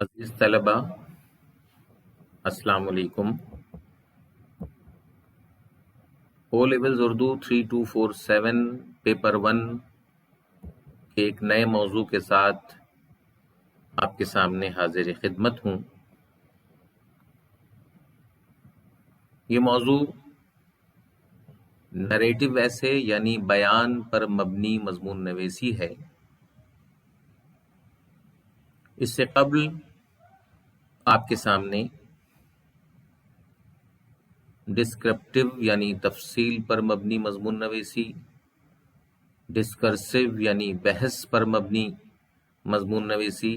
عزیز طلبہ، السلام علیکم۔ او لیولز اردو 3247 پیپر 1 کے ایک نئے موضوع کے ساتھ آپ کے سامنے حاضر خدمت ہوں۔ یہ موضوع نریٹو ایسے یعنی بیان پر مبنی مضمون نویسی ہے۔ اس سے قبل آپ کے سامنے ڈسکرپٹیو یعنی تفصیل پر مبنی مضمون نویسی، ڈسکرسیو یعنی بحث پر مبنی مضمون نویسی،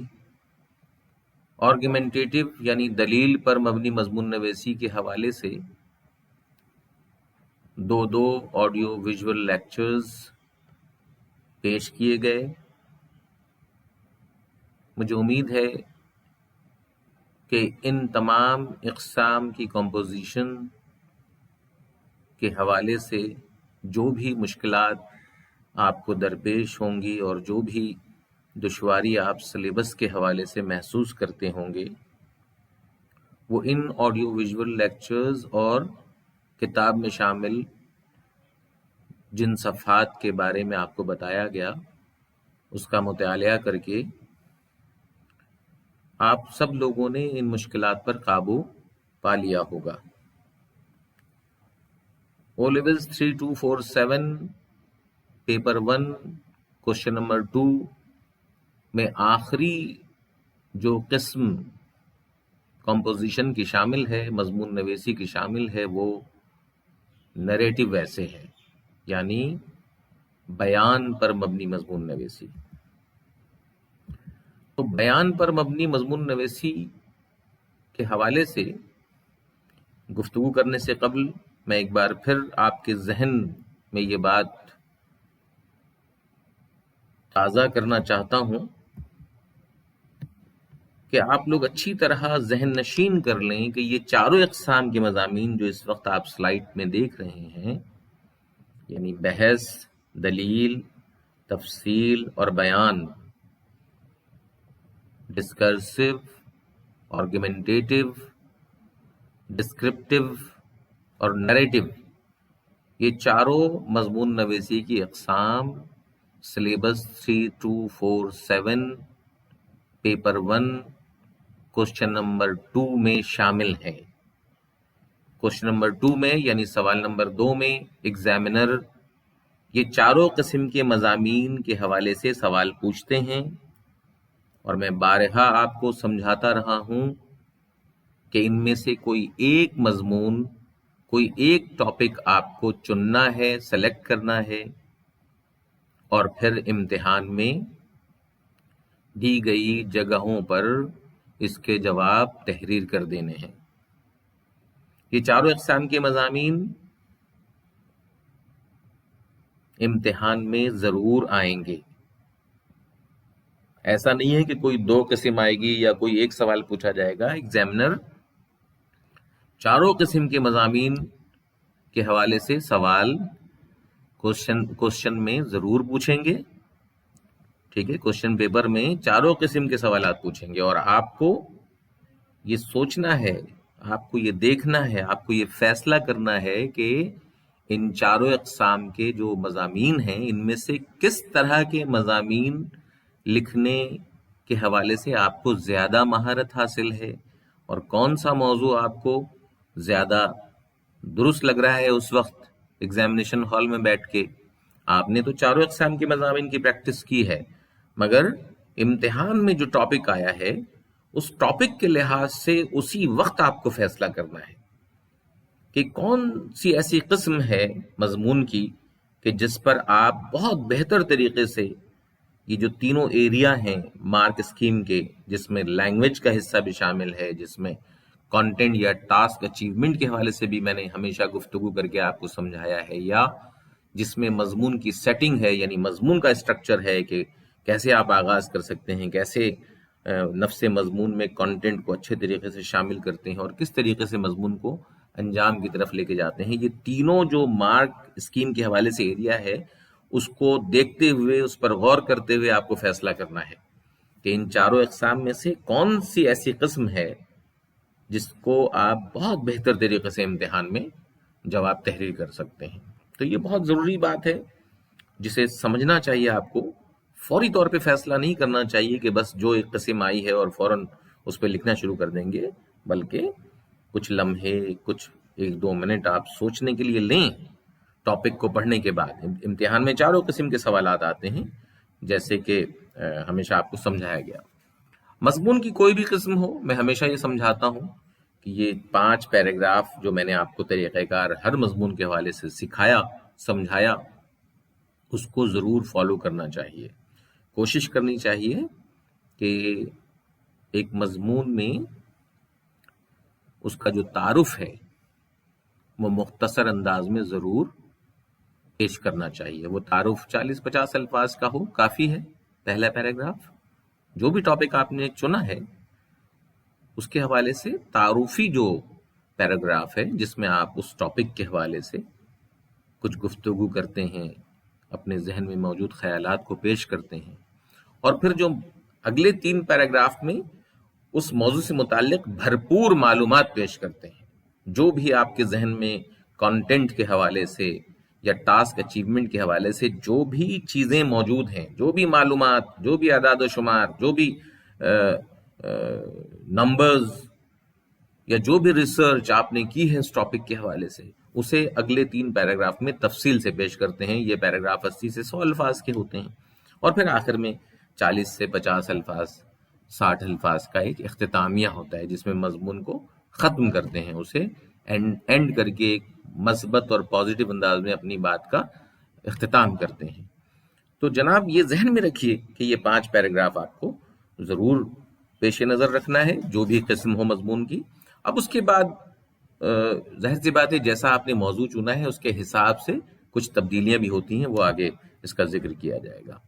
آرگومنٹیٹیو یعنی دلیل پر مبنی مضمون نویسی کے حوالے سے دو آڈیو ویژول لیکچرز پیش کیے گئے۔ مجھے امید ہے کہ ان تمام اقسام کی کمپوزیشن کے حوالے سے جو بھی مشکلات آپ کو درپیش ہوں گی اور جو بھی دشواری آپ سلیبس کے حوالے سے محسوس کرتے ہوں گے، وہ ان آڈیو ویژول لیکچرز اور کتاب میں شامل جن صفحات کے بارے میں آپ کو بتایا گیا اس کا مطالعہ کر کے آپ سب لوگوں نے ان مشکلات پر قابو پا لیا ہوگا۔ O levels 3247 paper 1 question number 2 میں آخری جو قسم کمپوزیشن کی شامل ہے، مضمون نویسی کی شامل ہے، وہ نریٹو ایسے ہے یعنی بیان پر مبنی مضمون نویسی۔ تو بیان پر مبنی مضمون نویسی کے حوالے سے گفتگو کرنے سے قبل میں ایک بار پھر آپ کے ذہن میں یہ بات تازہ کرنا چاہتا ہوں کہ آپ لوگ اچھی طرح ذہن نشین کر لیں کہ یہ چاروں اقسام کے مضامین جو اس وقت آپ سلائیڈ میں دیکھ رہے ہیں، یعنی بحث، دلیل، تفصیل اور بیان، ڈسکرسیو، آرگومنٹیٹیو، ڈسکرپٹیو اور نریٹو، یہ چاروں مضمون نویسی کی اقسام سلیبس 3247 پیپر 1 کوشچن نمبر 2 میں شامل ہیں۔ کوشچن نمبر 2 میں یعنی سوال نمبر 2 میں ایگزامینر یہ چاروں قسم کے مضامین کے حوالے سے سوال پوچھتے ہیں، اور میں بارہا آپ کو سمجھاتا رہا ہوں کہ ان میں سے کوئی ایک مضمون، کوئی ایک ٹاپک آپ کو چننا ہے، سلیکٹ کرنا ہے، اور پھر امتحان میں دی گئی جگہوں پر اس کے جواب تحریر کر دینے ہیں۔ یہ چاروں اقسام کے مضامین امتحان میں ضرور آئیں گے۔ ایسا نہیں ہے کہ کوئی 2 قسم آئے گی یا کوئی ایک سوال پوچھا جائے گا۔ ایگزامینر چاروں قسم کے مضامین کے حوالے سے سوال کوشچن میں ضرور پوچھیں گے، ٹھیک ہے؟ کوشچن پیپر میں چاروں قسم کے سوالات پوچھیں گے، اور آپ کو یہ سوچنا ہے، آپ کو یہ دیکھنا ہے، آپ کو یہ فیصلہ کرنا ہے کہ ان چاروں اقسام کے جو مضامین ہیں ان میں سے کس طرح کے مضامین لکھنے کے حوالے سے آپ کو زیادہ مہارت حاصل ہے، اور کون سا موضوع آپ کو زیادہ درست لگ رہا ہے اس وقت ایگزامینیشن ہال میں بیٹھ کے۔ آپ نے تو چاروں اقسام کے مضامین کی پریکٹس کی ہے، مگر امتحان میں جو ٹاپک آیا ہے اس ٹاپک کے لحاظ سے اسی وقت آپ کو فیصلہ کرنا ہے کہ کون سی ایسی قسم ہے مضمون کی کہ جس پر آپ بہت بہتر طریقے سے یہ جو تینوں ایریا ہیں مارک اسکیم کے، جس میں لینگویج کا حصہ بھی شامل ہے، جس میں کانٹینٹ یا ٹاسک اچیومنٹ کے حوالے سے بھی میں نے ہمیشہ گفتگو کر کے آپ کو سمجھایا ہے، یا جس میں مضمون کی سیٹنگ ہے یعنی مضمون کا اسٹرکچر ہے کہ کیسے آپ آغاز کر سکتے ہیں، کیسے نفس مضمون میں کانٹینٹ کو اچھے طریقے سے شامل کرتے ہیں اور کس طریقے سے مضمون کو انجام کی طرف لے کے جاتے ہیں۔ یہ تینوں جو مارک اسکیم کے حوالے سے ایریا ہے، اس کو دیکھتے ہوئے، اس پر غور کرتے ہوئے آپ کو فیصلہ کرنا ہے کہ ان چاروں اقسام میں سے کون سی ایسی قسم ہے جس کو آپ بہت بہتر طریقے سے امتحان میں جواب تحریر کر سکتے ہیں. تو یہ بہت ضروری بات ہے جسے سمجھنا چاہیے آپ کو. فوری طور پہ فیصلہ نہیں کرنا چاہیے کہ بس جو ایک قسم آئی ہے اور فوراً اس پہ لکھنا شروع کر دیں گے، بلکہ کچھ لمحے، کچھ 1-2 منٹ آپ سوچنے کے لیے لیں. ٹاپک کو پڑھنے کے بعد امتحان میں چاروں قسم کے سوالات آتے ہیں، جیسے کہ ہمیشہ آپ کو سمجھایا گیا. مضمون کی کوئی بھی قسم ہو، میں ہمیشہ یہ سمجھاتا ہوں کہ یہ 5 پیراگراف جو میں نے آپ کو طریقہ کار ہر مضمون کے حوالے سے سکھایا، سمجھایا، اس کو ضرور فالو کرنا چاہیے. کوشش کرنی چاہیے کہ ایک مضمون میں اس کا جو تعارف ہے وہ مختصر انداز میں ضرور پیش کرنا چاہیے. وہ تعارف 40-50 الفاظ کا ہو، کافی ہے. پہلا پیراگراف جو بھی ٹاپک آپ نے چنا ہے اس کے حوالے سے تعارفی جو پیراگراف ہے جس میں آپ اس ٹاپک کے حوالے سے کچھ گفتگو کرتے ہیں، اپنے ذہن میں موجود خیالات کو پیش کرتے ہیں، اور پھر جو اگلے 3 پیراگراف میں اس موضوع سے متعلق بھرپور معلومات پیش کرتے ہیں. جو بھی آپ کے ذہن میں کانٹینٹ کے حوالے سے یا ٹاسک اچیومنٹ کے حوالے سے جو بھی چیزیں موجود ہیں، جو بھی معلومات، جو بھی اعداد و شمار، جو بھی نمبرز یا جو بھی ریسرچ آپ نے کی ہے اس ٹاپک کے حوالے سے، اسے اگلے 3 پیراگراف میں تفصیل سے پیش کرتے ہیں. یہ پیراگراف 80 سے 100 الفاظ کے ہوتے ہیں، اور پھر آخر میں 40 سے 50 الفاظ، 60 الفاظ کا ایک اختتامیہ ہوتا ہے جس میں مضمون کو ختم کرتے ہیں، اسے اینڈ کر کے ایک مثبت اور پازیٹیو انداز میں اپنی بات کا اختتام کرتے ہیں. تو جناب یہ ذہن میں رکھیے کہ یہ 5 پیراگراف آپ کو ضرور پیش نظر رکھنا ہے، جو بھی قسم ہو مضمون کی. اب اس کے بعد ظاہر سی بات ہے جیسا آپ نے موضوع چنا ہے اس کے حساب سے کچھ تبدیلیاں بھی ہوتی ہیں، وہ آگے اس کا ذکر کیا جائے گا.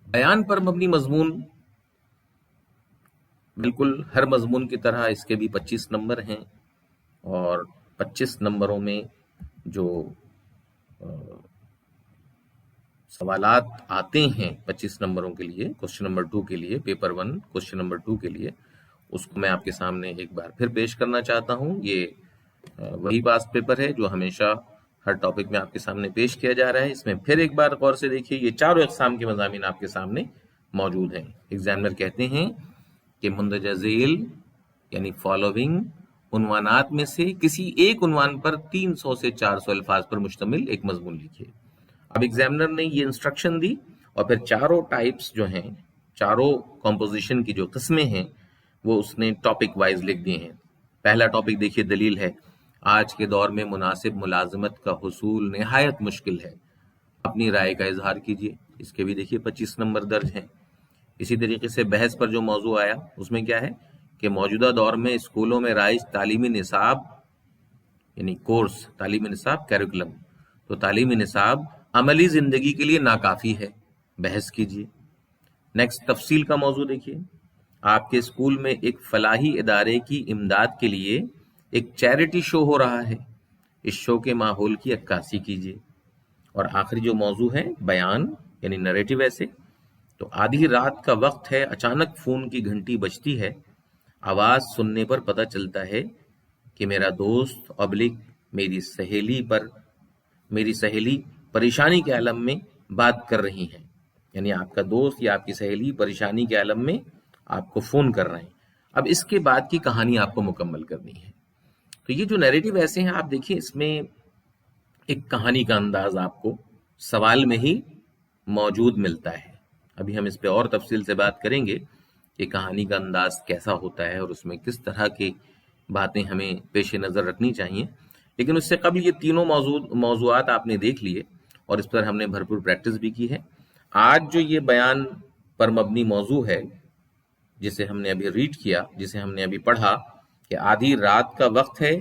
بیان پر مبنی مضمون، بالکل ہر مضمون کی طرح اس کے بھی 25 نمبر ہیں، اور 25 نمبروں میں جو سوالات آتے ہیں 25 نمبروں کے لیے، کوشچن نمبر 2 کے لیے، پیپر 1 کوشچن نمبر 2 کے لیے، اس کو میں آپ کے سامنے ایک بار پھر پیش کرنا چاہتا ہوں. یہ وہی پاس پیپر ہے جو ہمیشہ ہر ٹاپک میں آپ کے سامنے پیش کیا جا رہا ہے. اس میں پھر ایک بار غور سے دیکھیے، یہ چاروں اقسام کے مضامین آپ کے سامنے موجود ہیں. ایگزامنر کہتے ہیں کہ مندرجہ ذیل یعنی فالوونگ عنوانات میں سے کسی ایک عنوان پر 300 سے 400 الفاظ پر مشتمل ایک مضمون لکھیے. اب ایگزامنر نے یہ انسٹرکشن دی، اور پھر چاروں ٹائپس جو ہیں، چاروں کمپوزیشن کی جو قسمیں ہیں، وہ اس نے ٹاپک وائز لکھ دیے ہیں. پہلا ٹاپک دیکھیے، دلیل ہے. آج کے دور میں مناسب ملازمت کا حصول نہایت مشکل ہے، اپنی رائے کا اظہار کیجیے. اس کے بھی دیکھیے 25 نمبر درج ہیں. اسی طریقے سے بحث پر جو موضوع آیا اس میں کیا ہے کہ موجودہ دور میں اسکولوں میں رائج تعلیمی نصاب یعنی کورس، تعلیمی نصاب کیریکولم، تو تعلیمی نصاب عملی زندگی کے لیے ناکافی ہے. بحث کیجیے. نیکسٹ، تفصیل کا موضوع دیکھیے. آپ کے اسکول میں ایک فلاحی ادارے کی امداد کے لیے ایک چیریٹی شو ہو رہا ہے، اس شو کے ماحول کی عکاسی کیجیے. اور آخری جو موضوع ہے بیان یعنی نریٹو ایسے، تو آدھی رات کا وقت ہے، اچانک فون کی گھنٹی بجتی ہے، آواز سننے پر پتہ چلتا ہے کہ میرا دوست میری سہیلی پریشانی کے عالم میں بات کر رہی ہیں. یعنی آپ کا دوست یا آپ کی سہیلی پریشانی کے عالم میں آپ کو فون کر رہے ہیں. اب اس کے بعد کی کہانی آپ کو مکمل کرنی ہے. تو یہ جو نیریٹو ایسے ہیں، آپ دیکھیے اس میں ایک کہانی کا انداز آپ کو سوال میں ہی موجود ملتا ہے. ابھی ہم اس پہ اور تفصیل سے بات کریں گے کہ کہانی کا انداز کیسا ہوتا ہے اور اس میں کس طرح کی باتیں ہمیں پیش نظر رکھنی چاہیے. لیکن اس سے قبل یہ تینوں موضوعات آپ نے دیکھ لیے، اور اس پر ہم نے بھرپور پریکٹس بھی کی ہے. آج جو یہ بیان پر مبنی موضوع ہے جسے ہم نے ابھی ریڈ کیا، جسے ہم نے ابھی پڑھا کہ آدھی رات کا وقت ہے،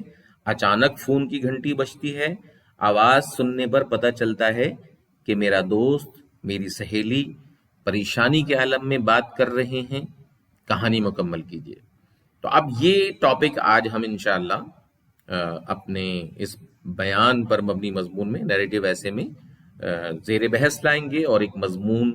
اچانک فون کی گھنٹی بجتی ہے، آواز سننے پر پتہ چلتا ہے کہ میرا دوست میری سہیلی پریشانی کے عالم میں بات کر رہے ہیں، کہانی مکمل کیجیے. تو اب یہ ٹاپک آج ہم انشاءاللہ اپنے اس بیان پر مبنی مضمون میں، نیریٹو ایسے میں زیر بحث لائیں گے، اور ایک مضمون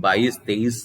22-23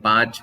5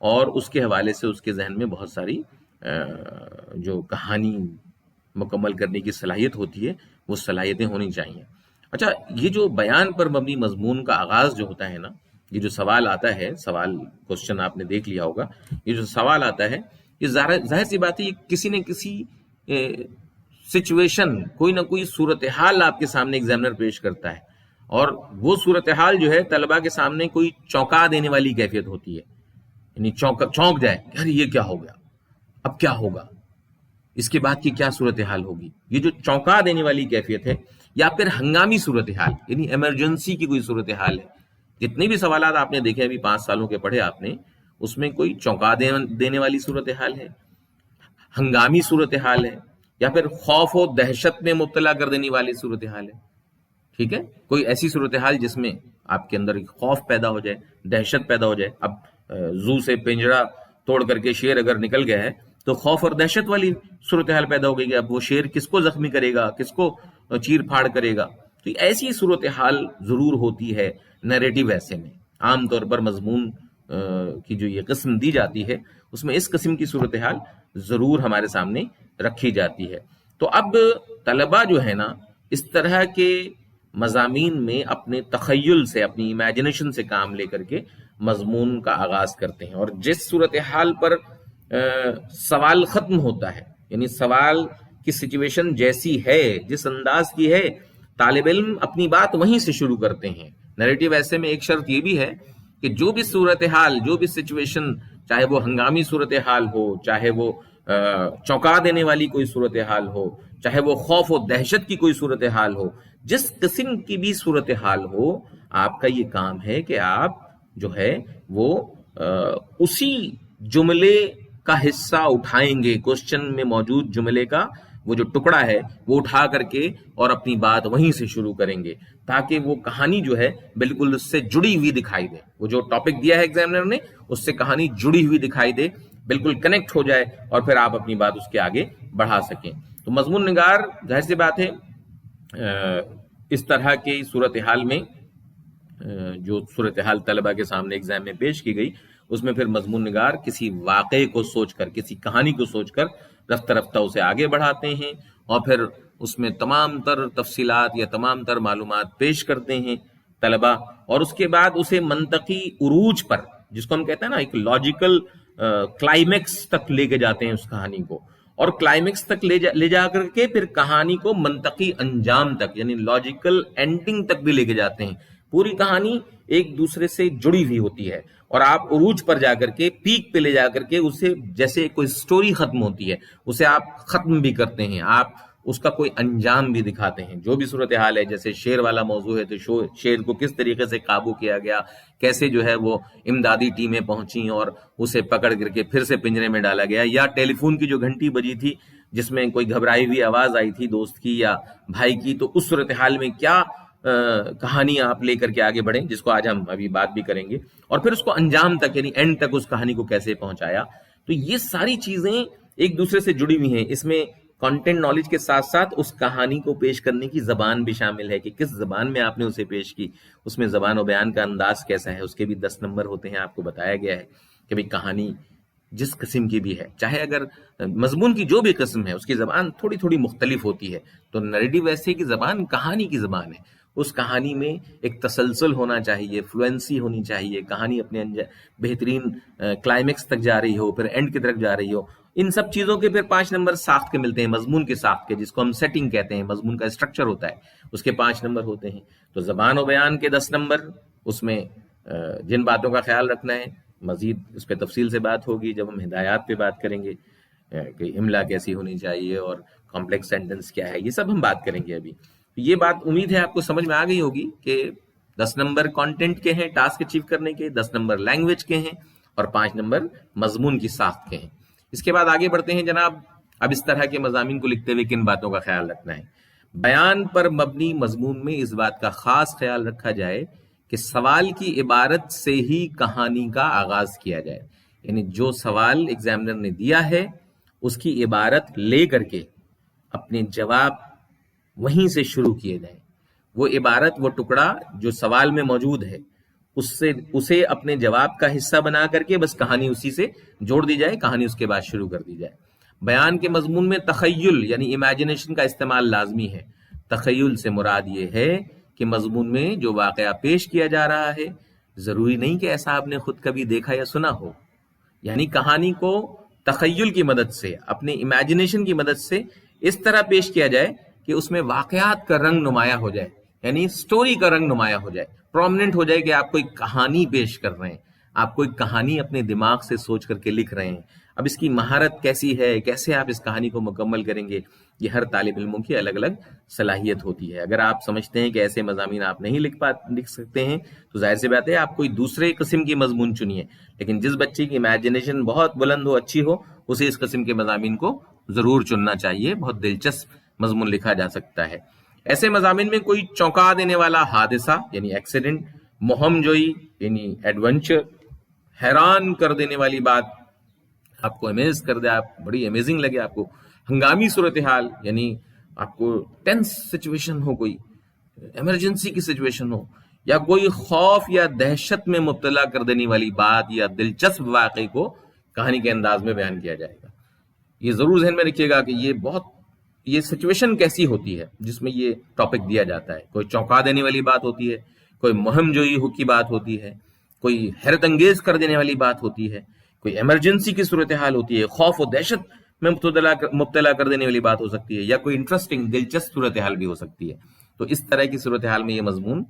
اور اس کے حوالے سے اس کے ذہن میں بہت ساری جو کہانی مکمل کرنے کی صلاحیت ہوتی ہے وہ صلاحیتیں ہونی چاہیے۔ اچھا، یہ جو بیان پر مبنی مضمون کا آغاز جو ہوتا ہے نا، یہ جو سوال آتا ہے، سوال کوشچن آپ نے دیکھ لیا ہوگا، یہ جو سوال آتا ہے یہ ظاہر سی بات ہے، یہ کسی نہ کسی سچویشن، کوئی نہ کوئی صورتحال آپ کے سامنے ایگزامنر پیش کرتا ہے، اور وہ صورتحال جو ہے طلباء کے سامنے کوئی چونکا دینے والی کیفیت ہوتی ہے، یعنی چونک جائے کہ ارے یہ کیا ہو گیا، اب کیا ہوگا، اس کے بعد کی کیا صورتحال ہوگی۔ یہ جو چونکا دینے والی کیفیت ہے، یا پھر ہنگامی صورتحال، یعنی ایمرجنسی کی کوئی صورتحال ہے۔ جتنے بھی سوالات آپ نے دیکھے ابھی 5 سالوں کے پڑھے آپ نے، اس میں کوئی چونکا دینے والی صورتحال ہے، ہنگامی صورتحال ہے، یا پھر خوف و دہشت میں مبتلا کر دینے والی صورتحال ہے۔ ٹھیک ہے، کوئی ایسی صورتحال جس میں آپ کے اندر ایک خوف پیدا ہو جائے، دہشت پیدا ہو جائے۔ اب زو سے پنجرا توڑ کر کے شیر اگر نکل گیا ہے تو خوف اور دہشت والی صورتحال پیدا ہو گئی کہ اب وہ شیر کس کو زخمی کرے گا، کس کو چیر پھاڑ کرے گا۔ تو ایسی صورتحال ضرور ہوتی ہے نیریٹو ایسے میں۔ عام طور پر مضمون کی جو یہ قسم دی جاتی ہے اس میں اس قسم کی صورتحال ضرور ہمارے سامنے رکھی جاتی ہے۔ تو اب طلباء جو ہے نا، اس طرح کے مضامین میں اپنے تخیل سے، اپنی امیجنیشن سے کام لے کر کے مضمون کا آغاز کرتے ہیں، اور جس صورتحال پر سوال ختم ہوتا ہے، یعنی سوال کی سچویشن جیسی ہے، جس انداز کی ہے، طالب علم اپنی بات وہیں سے شروع کرتے ہیں۔ نیریٹو ایسے میں ایک شرط یہ بھی ہے کہ جو بھی صورتحال، جو بھی سچویشن، چاہے وہ ہنگامی صورتحال ہو، چاہے وہ چونکا دینے والی کوئی صورتحال ہو، چاہے وہ خوف و دہشت کی کوئی صورتحال ہو، جس قسم کی بھی صورتحال ہو، آپ کا یہ کام ہے کہ آپ جو ہے وہ اسی جملے کا حصہ اٹھائیں گے، کوشچن میں موجود جملے کا وہ جو ٹکڑا ہے وہ اٹھا کر کے اور اپنی بات وہیں سے شروع کریں گے، تاکہ وہ کہانی جو ہے بالکل اس سے جڑی ہوئی دکھائی دے۔ وہ جو ٹاپک دیا ہے ایگزامنر نے، اس سے کہانی جڑی ہوئی دکھائی دے، بالکل کنیکٹ ہو جائے، اور پھر آپ اپنی بات اس کے آگے بڑھا سکیں۔ تو مضمون نگار، ظاہر سی بات ہے، اس طرح کی صورتحال میں جو صورتحال طلباء کے سامنے ایگزام میں پیش کی گئی، اس میں پھر مضمون نگار کسی واقعے کو سوچ کر، کسی کہانی کو سوچ کر رفتہ رفتہ اسے آگے بڑھاتے ہیں، اور پھر اس میں تمام تر تفصیلات یا تمام تر معلومات پیش کرتے ہیں طلباء، اور اس کے بعد اسے منطقی عروج پر، جس کو ہم کہتے ہیں نا ایک لاجیکل کلائمیکس تک لے کے جاتے ہیں اس کہانی کو، اور کلائمیکس تک لے جا کر کے پھر کہانی کو منطقی انجام تک، یعنی لاجیکل اینڈنگ تک بھی لے کے جاتے ہیں۔ پوری کہانی ایک دوسرے سے جڑی ہوئی ہوتی ہے، اور آپ عروج پر جا کر کے، پیک پہ لے جا کر کے اسے، جیسے کوئی سٹوری ختم ہوتی ہے اسے آپ ختم بھی کرتے ہیں، آپ اس کا کوئی انجام بھی دکھاتے ہیں۔ جو بھی صورتحال ہے، جیسے شیر والا موضوع ہے تو شیر کو کس طریقے سے قابو کیا گیا، کیسے جو ہے وہ امدادی ٹیمیں پہنچیں اور اسے پکڑ کر کے پھر سے پنجرے میں ڈالا گیا، یا ٹیلی فون کی جو گھنٹی بجی تھی جس میں کوئی گھبرائی ہوئی آواز آئی تھی دوست کی یا بھائی کی، تو اس صورتحال میں کیا کہانی آپ لے کر کے آگے بڑھیں، جس کو آج ہم ابھی بات بھی کریں گے، اور پھر اس کو انجام تک، یعنی اینڈ تک اس کہانی کو کیسے پہنچایا۔ تو یہ ساری چیزیں ایک دوسرے سے جڑی ہوئی ہیں۔ اس میں کانٹینٹ نالج کے ساتھ ساتھ اس کہانی کو پیش کرنے کی زبان بھی شامل ہے، کہ کس زبان میں آپ نے اسے پیش کی، اس میں زبان و بیان کا انداز کیسا ہے، اس کے بھی 10 نمبر ہوتے ہیں۔ آپ کو بتایا گیا ہے کہ بھئی کہانی جس قسم کی بھی ہے، چاہے اگر مضمون کی جو بھی قسم ہے، اس کی زبان تھوڑی تھوڑی مختلف ہوتی ہے، تو نیریٹو ایسے کی زبان کہانی کی زبان ہے۔ اس کہانی میں ایک تسلسل ہونا چاہیے، فلوئنسی ہونی چاہیے، کہانی اپنے بہترین کلائمیکس تک جا رہی ہو، پھر اینڈ کی طرف جا رہی ہو۔ ان سب چیزوں کے پھر 5 نمبر ساخت کے ملتے ہیں، مضمون کے ساخت کے، جس کو ہم سیٹنگ کہتے ہیں، مضمون کا اسٹرکچر ہوتا ہے، اس کے 5 نمبر ہوتے ہیں۔ تو زبان و بیان کے 10 نمبر، اس میں جن باتوں کا خیال رکھنا ہے، مزید اس پہ تفصیل سے بات ہوگی جب ہم ہدایات پہ بات کریں گے، کہ املا کیسی ہونی چاہیے اور کمپلیکس سینٹنس کیا ہے، یہ سب ہم بات کریں گے ابھی۔ یہ بات امید ہے آپ کو سمجھ میں آ گئی ہوگی کہ 10 نمبر کانٹینٹ کے ہیں ٹاسک اچیو کرنے کے، 10 نمبر لینگویج کے ہیں، اور 5 نمبر مضمون کی ساخت کے ہیں۔ اس کے بعد آگے بڑھتے ہیں جناب۔ اب اس طرح کے مضامین کو لکھتے ہوئے کن باتوں کا خیال رکھنا ہے؟ بیان پر مبنی مضمون میں اس بات کا خاص خیال رکھا جائے کہ سوال کی عبارت سے ہی کہانی کا آغاز کیا جائے، یعنی جو سوال ایگزامنر نے دیا ہے اس کی عبارت لے کر کے اپنے جواب وہیں سے شروع کیے جائیں۔ وہ عبارت، وہ ٹکڑا جو سوال میں موجود ہے، اسے اپنے جواب کا حصہ بنا کر کے بس کہانی اسی سے جوڑ دی جائے، کہانی اس کے بعد شروع کر دی جائے۔ بیان کے مضمون میں تخیل یعنی امیجنیشن کا استعمال لازمی ہے۔ تخیل سے مراد یہ ہے کہ مضمون میں جو واقعہ پیش کیا جا رہا ہے ضروری نہیں کہ ایسا آپ نے خود کبھی دیکھا یا سنا ہو، یعنی کہانی کو تخیل کی مدد سے، اپنے امیجنیشن کی مدد سے اس طرح پیش کیا جائے کہ اس میں واقعات کا رنگ نمایاں ہو جائے، یعنی سٹوری کا رنگ نمایاں ہو جائے، پرومیننٹ ہو جائے کہ آپ کوئی کہانی پیش کر رہے ہیں، آپ کوئی کہانی اپنے دماغ سے سوچ کر کے لکھ رہے ہیں۔ اب اس کی مہارت کیسی ہے، کیسے آپ اس کہانی کو مکمل کریں گے، یہ ہر طالب علموں کی الگ الگ صلاحیت ہوتی ہے۔ اگر آپ سمجھتے ہیں کہ ایسے مضامین آپ نہیں لکھ سکتے ہیں تو ظاہر سی بات ہے آپ کوئی دوسرے قسم کی مضمون چنیے، لیکن جس بچے کی امیجنیشن بہت بلند ہو، اچھی ہو، اسے اس قسم کے مضامین کو ضرور چننا چاہیے، بہت دلچسپ مضمون لکھا جا سکتا ہے۔ ایسے مضامین میں کوئی چونکا دینے والا حادثہ یعنی ایکسیڈنٹ، مہم جوئی یعنی ایڈونچر، حیران کر دینے والی بات، آپ کو امیز کر دے، آپ بڑی امیزنگ لگے آپ کو، ہنگامی صورتحال یعنی آپ کو ٹینس سچویشن ہو، کوئی ایمرجنسی کی سچویشن ہو، یا کوئی خوف یا دہشت میں مبتلا کر دینے والی بات یا دلچسپ واقعے کو کہانی کے انداز میں بیان کیا جائے گا۔ یہ ضرور ذہن میں رکھیے گا کہ یہ سچویشن کیسی ہوتی ہے جس میں یہ ٹاپک دیا جاتا ہے۔ کوئی چونکا دینے والی بات ہوتی ہے، کوئی مہم جوئی کی بات ہوتی ہے، کوئی حیرت انگیز کر دینے والی بات ہوتی ہے، کوئی ایمرجنسی کی صورتحال ہوتی ہے، خوف و دہشت میں مبتلا کر دینے والی بات ہو سکتی ہے، یا کوئی انٹرسٹنگ دلچسپ صورتحال بھی ہو سکتی ہے۔ تو اس طرح کی صورتحال میں یہ مضمون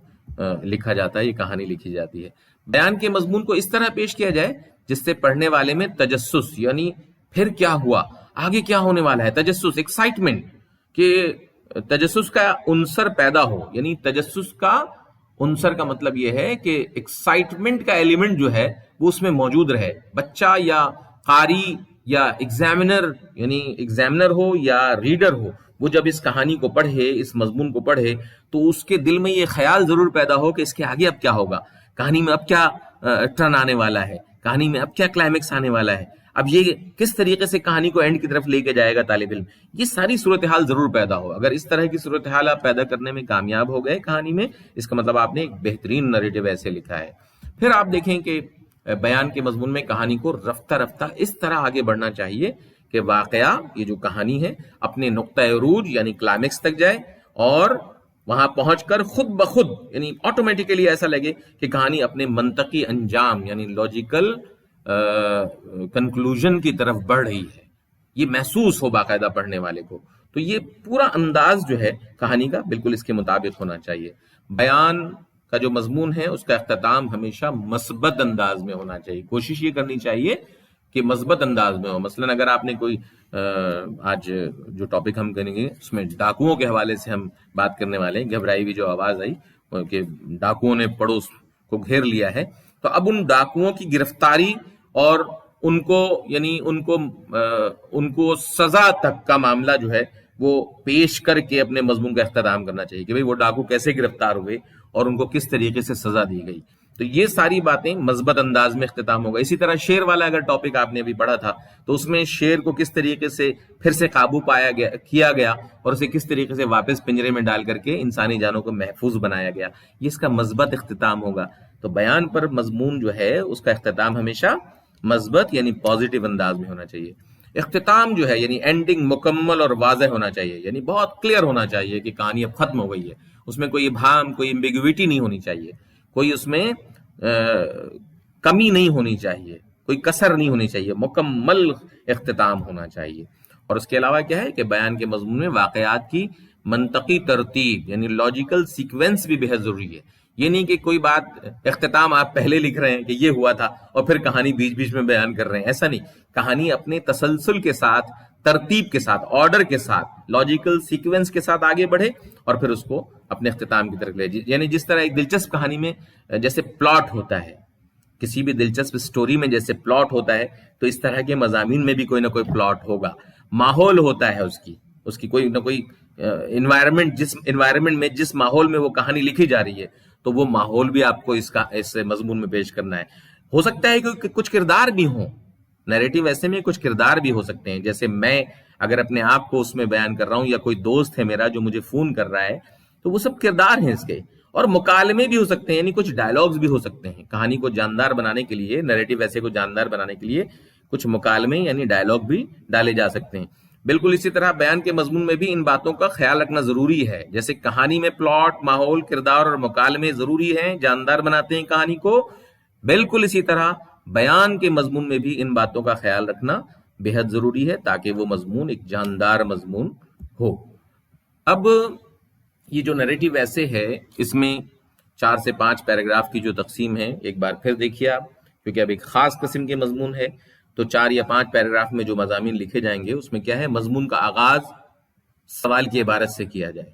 لکھا جاتا ہے، یہ کہانی لکھی جاتی ہے۔ بیان کے مضمون کو اس طرح پیش کیا جائے جس سے پڑھنے والے میں تجسس یعنی پھر کیا ہوا، آگے کیا ہونے والا ہے، تجسس، ایکسائٹمنٹ، کہ تجسس کا عنصر پیدا ہو، یعنی تجسس کا عنصر کا مطلب یہ ہے کہ ایکسائٹمنٹ کا ایلیمنٹ جو ہے وہ اس میں موجود رہے۔ بچہ یا قاری یا ایگزامنر ہو یا ریڈر ہو، وہ جب اس کہانی کو پڑھے، اس مضمون کو پڑھے، تو اس کے دل میں یہ خیال ضرور پیدا ہو کہ اس کے آگے اب کیا ہوگا، کہانی میں اب کیا ٹرن آنے والا ہے، کہانی میں اب کیا کلائمیکس آنے والا ہے، اب یہ کس طریقے سے کہانی کو اینڈ کی طرف لے کے جائے گا طالب علم۔ یہ ساری صورتحال ضرور پیدا ہو۔ اگر اس طرح کی صورتحال آپ پیدا کرنے میں کامیاب ہو گئے کہانی میں، اس کا مطلب آپ نے ایک بہترین نریٹو ایسے لکھا ہے۔ پھر آپ دیکھیں کہ بیان کے مضمون میں کہانی کو رفتہ رفتہ اس طرح آگے بڑھنا چاہیے کہ واقعہ، یہ جو کہانی ہے، اپنے نقطہ عروج یعنی کلائمیکس تک جائے، اور وہاں پہنچ کر خود بخود یعنی آٹومیٹیکلی ایسا لگے کہ کہانی اپنے منطقی انجام یعنی لاجیکل کنکلوژن کی طرف بڑھ رہی ہے، یہ محسوس ہو باقاعدہ پڑھنے والے کو۔ تو یہ پورا انداز جو ہے کہانی کا بالکل اس کے مطابق ہونا چاہیے۔ بیان کا جو مضمون ہے اس کا اختتام ہمیشہ مثبت انداز میں ہونا چاہیے، کوشش یہ کرنی چاہیے کہ مثبت انداز میں ہو۔ مثلا اگر آپ نے کوئی آج جو ٹاپک ہم کریں گے اس میں ڈاکوؤں کے حوالے سے ہم بات کرنے والے ہیں، گھبرائی ہوئی جو آواز آئی کہ ڈاکوؤں نے پڑوس کو گھیر لیا ہے، تو اب ان ڈاکوؤں کی گرفتاری اور ان کو سزا تک کا معاملہ جو ہے وہ پیش کر کے اپنے مضمون کا اختتام کرنا چاہیے کہ بھئی وہ ڈاکو کیسے گرفتار ہوئے اور ان کو کس طریقے سے سزا دی گئی۔ تو یہ ساری باتیں مثبت انداز میں اختتام ہوگا۔ اسی طرح شیر والا اگر ٹاپک آپ نے ابھی پڑھا تھا تو اس میں شیر کو کس طریقے سے پھر سے قابو کیا گیا اور اسے کس طریقے سے واپس پنجرے میں ڈال کر کے انسانی جانوں کو محفوظ بنایا گیا، یہ اس کا مثبت اختتام ہوگا۔ تو بیان پر مضمون جو ہے اس کا اختتام ہمیشہ مثبت یعنی پازیٹیو انداز میں ہونا چاہیے۔ اختتام جو ہے یعنی اینڈنگ مکمل اور واضح ہونا چاہیے، یعنی بہت کلیئر ہونا چاہیے کہ کہانی اب ختم ہو گئی ہے، اس میں کوئی ابہام، کوئی ایمبیگوٹی نہیں ہونی چاہیے، کوئی اس میں کمی نہیں ہونی چاہیے، کوئی کسر نہیں ہونی چاہیے، مکمل اختتام ہونا چاہیے۔ اور اس کے علاوہ کیا ہے کہ بیان کے مضمون میں واقعات کی منطقی ترتیب یعنی لاجیکل سیکوینس بھی بہت ضروری ہے۔ یہ نہیں کہ کوئی بات اختتام آپ پہلے لکھ رہے ہیں کہ یہ ہوا تھا اور پھر کہانی بیچ بیچ میں بیان کر رہے ہیں، ایسا نہیں۔ کہانی اپنے تسلسل کے ساتھ، ترتیب کے ساتھ، آرڈر کے ساتھ، لاجیکل سیکوینس کے ساتھ آگے بڑھے اور پھر اس کو اپنے اختتام کی طرف لے جائے۔ یعنی جس طرح ایک دلچسپ کہانی میں جیسے پلاٹ ہوتا ہے، کسی بھی دلچسپ سٹوری میں جیسے پلاٹ ہوتا ہے، تو اس طرح کے مضامین میں بھی کوئی نہ کوئی پلاٹ ہوگا۔ ماحول ہوتا ہے اس کی کوئی نہ کوئی انوائرمنٹ میں، جس ماحول میں وہ کہانی لکھی جا رہی ہے، تو وہ ماحول بھی آپ کو اس مضمون میں پیش کرنا ہے۔ ہو سکتا ہے کہ کچھ کردار بھی ہوں، نیریٹو ایسے میں کچھ کردار بھی ہو سکتے ہیں، جیسے میں اگر اپنے آپ کو اس میں بیان کر رہا ہوں یا کوئی دوست ہے میرا جو مجھے فون کر رہا ہے، تو وہ سب کردار ہیں اس کے، اور مکالمے بھی ہو سکتے ہیں، یعنی کچھ ڈائلاگز بھی ہو سکتے ہیں. کہانی کو جاندار بنانے کے لیے، نریٹو ایسے کو جاندار بنانے کے لیے کچھ مکالمے یعنی ڈائلاگ بھی ڈالے جا سکتے ہیں. بالکل اسی طرح بیان کے مضمون میں بھی ان باتوں کا خیال رکھنا ضروری ہے. جیسے کہانی میں پلاٹ، ماحول، کردار اور مکالمے ضروری ہیں، جاندار بناتے ہیں کہانی کو، بالکل اسی طرح بیان کے مضمون میں بھی ان باتوں کا خیال رکھنا بے حد ضروری ہے تاکہ وہ مضمون ایک جاندار مضمون ہو. اب یہ جو نریٹو ایسے ہے، اس میں 4 سے 5 پیراگراف کی جو تقسیم ہے ایک بار پھر دیکھیے آپ، کیونکہ اب ایک خاص قسم کے مضمون ہے تو 4 یا 5 پیراگراف میں جو مضامین لکھے جائیں گے اس میں کیا ہے، مضمون کا آغاز سوال کی عبارت سے کیا جائے.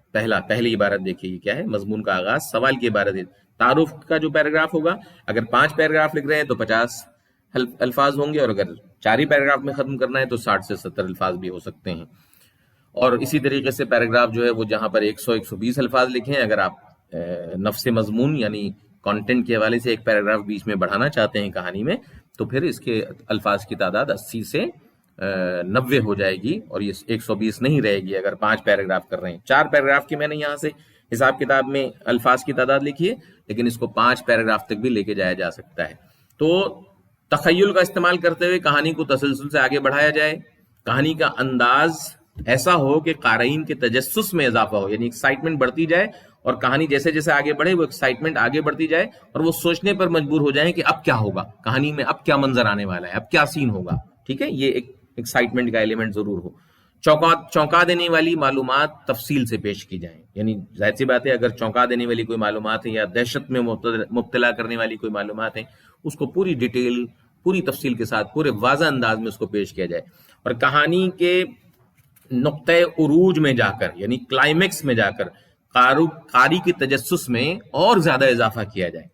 پہلی عبارت دیکھیے یہ کیا ہے، مضمون کا آغاز سوال کی عبارت ہے. تعارف کا جو پیراگراف ہوگا، اگر 5 پیراگراف لکھ رہے ہیں تو 50 الفاظ ہوں گے، اور اگر 4 ہی پیراگراف میں ختم کرنا ہے تو 60 سے 70 الفاظ بھی ہو سکتے ہیں. اور اسی طریقے سے پیراگراف جو ہے وہ جہاں پر 100-120 الفاظ لکھیں، اگر آپ نفس مضمون یعنی کانٹینٹ کے حوالے سے ایک پیراگراف بیچ میں بڑھانا چاہتے ہیں کہانی میں، تو پھر اس کے الفاظ کی تعداد 80 سے 90 ہو جائے گی، اور یہ 120 نہیں رہے گی اگر 5 پیراگراف کر رہے ہیں. 4 پیراگراف کی میں نے یہاں سے حساب کتاب میں الفاظ کی تعداد لکھی ہے، لیکن اس کو 5 پیراگراف تک بھی لے کے جایا جا سکتا ہے. تو تخیل کا استعمال کرتے ہوئے کہانی کو تسلسل سے آگے بڑھایا جائے. کہانی کا انداز ایسا ہو کہ قارئین کے تجسس میں اضافہ ہو، یعنی ایکسائٹمنٹ بڑھتی جائے، اور کہانی جیسے جیسے آگے بڑھے وہ ایکسائٹمنٹ آگے بڑھتی جائے اور وہ سوچنے پر مجبور ہو جائیں کہ اب کیا ہوگا، کہانی میں اب کیا منظر آنے والا ہے، اب کیا سین ہوگا. ٹھیک ہے، یہ ایک ایکسائٹمنٹ کا ایلیمنٹ ضرور ہو. چونکا دینے والی معلومات تفصیل سے پیش کی جائیں. یعنی ظاہر سی بات ہے، اگر چونکا دینے والی کوئی معلومات ہے یا دہشت میں مبتلا کرنے والی کوئی معلومات ہیں، اس کو پوری ڈیٹیل، پوری تفصیل کے ساتھ، پورے واضح انداز میں اس کو پیش کیا جائے. اور کہانی کے نقطۂ عروج میں جا کر، یعنی کلائمیکس میں جا کر قاری کی تجسس میں اور زیادہ اضافہ کیا جائے.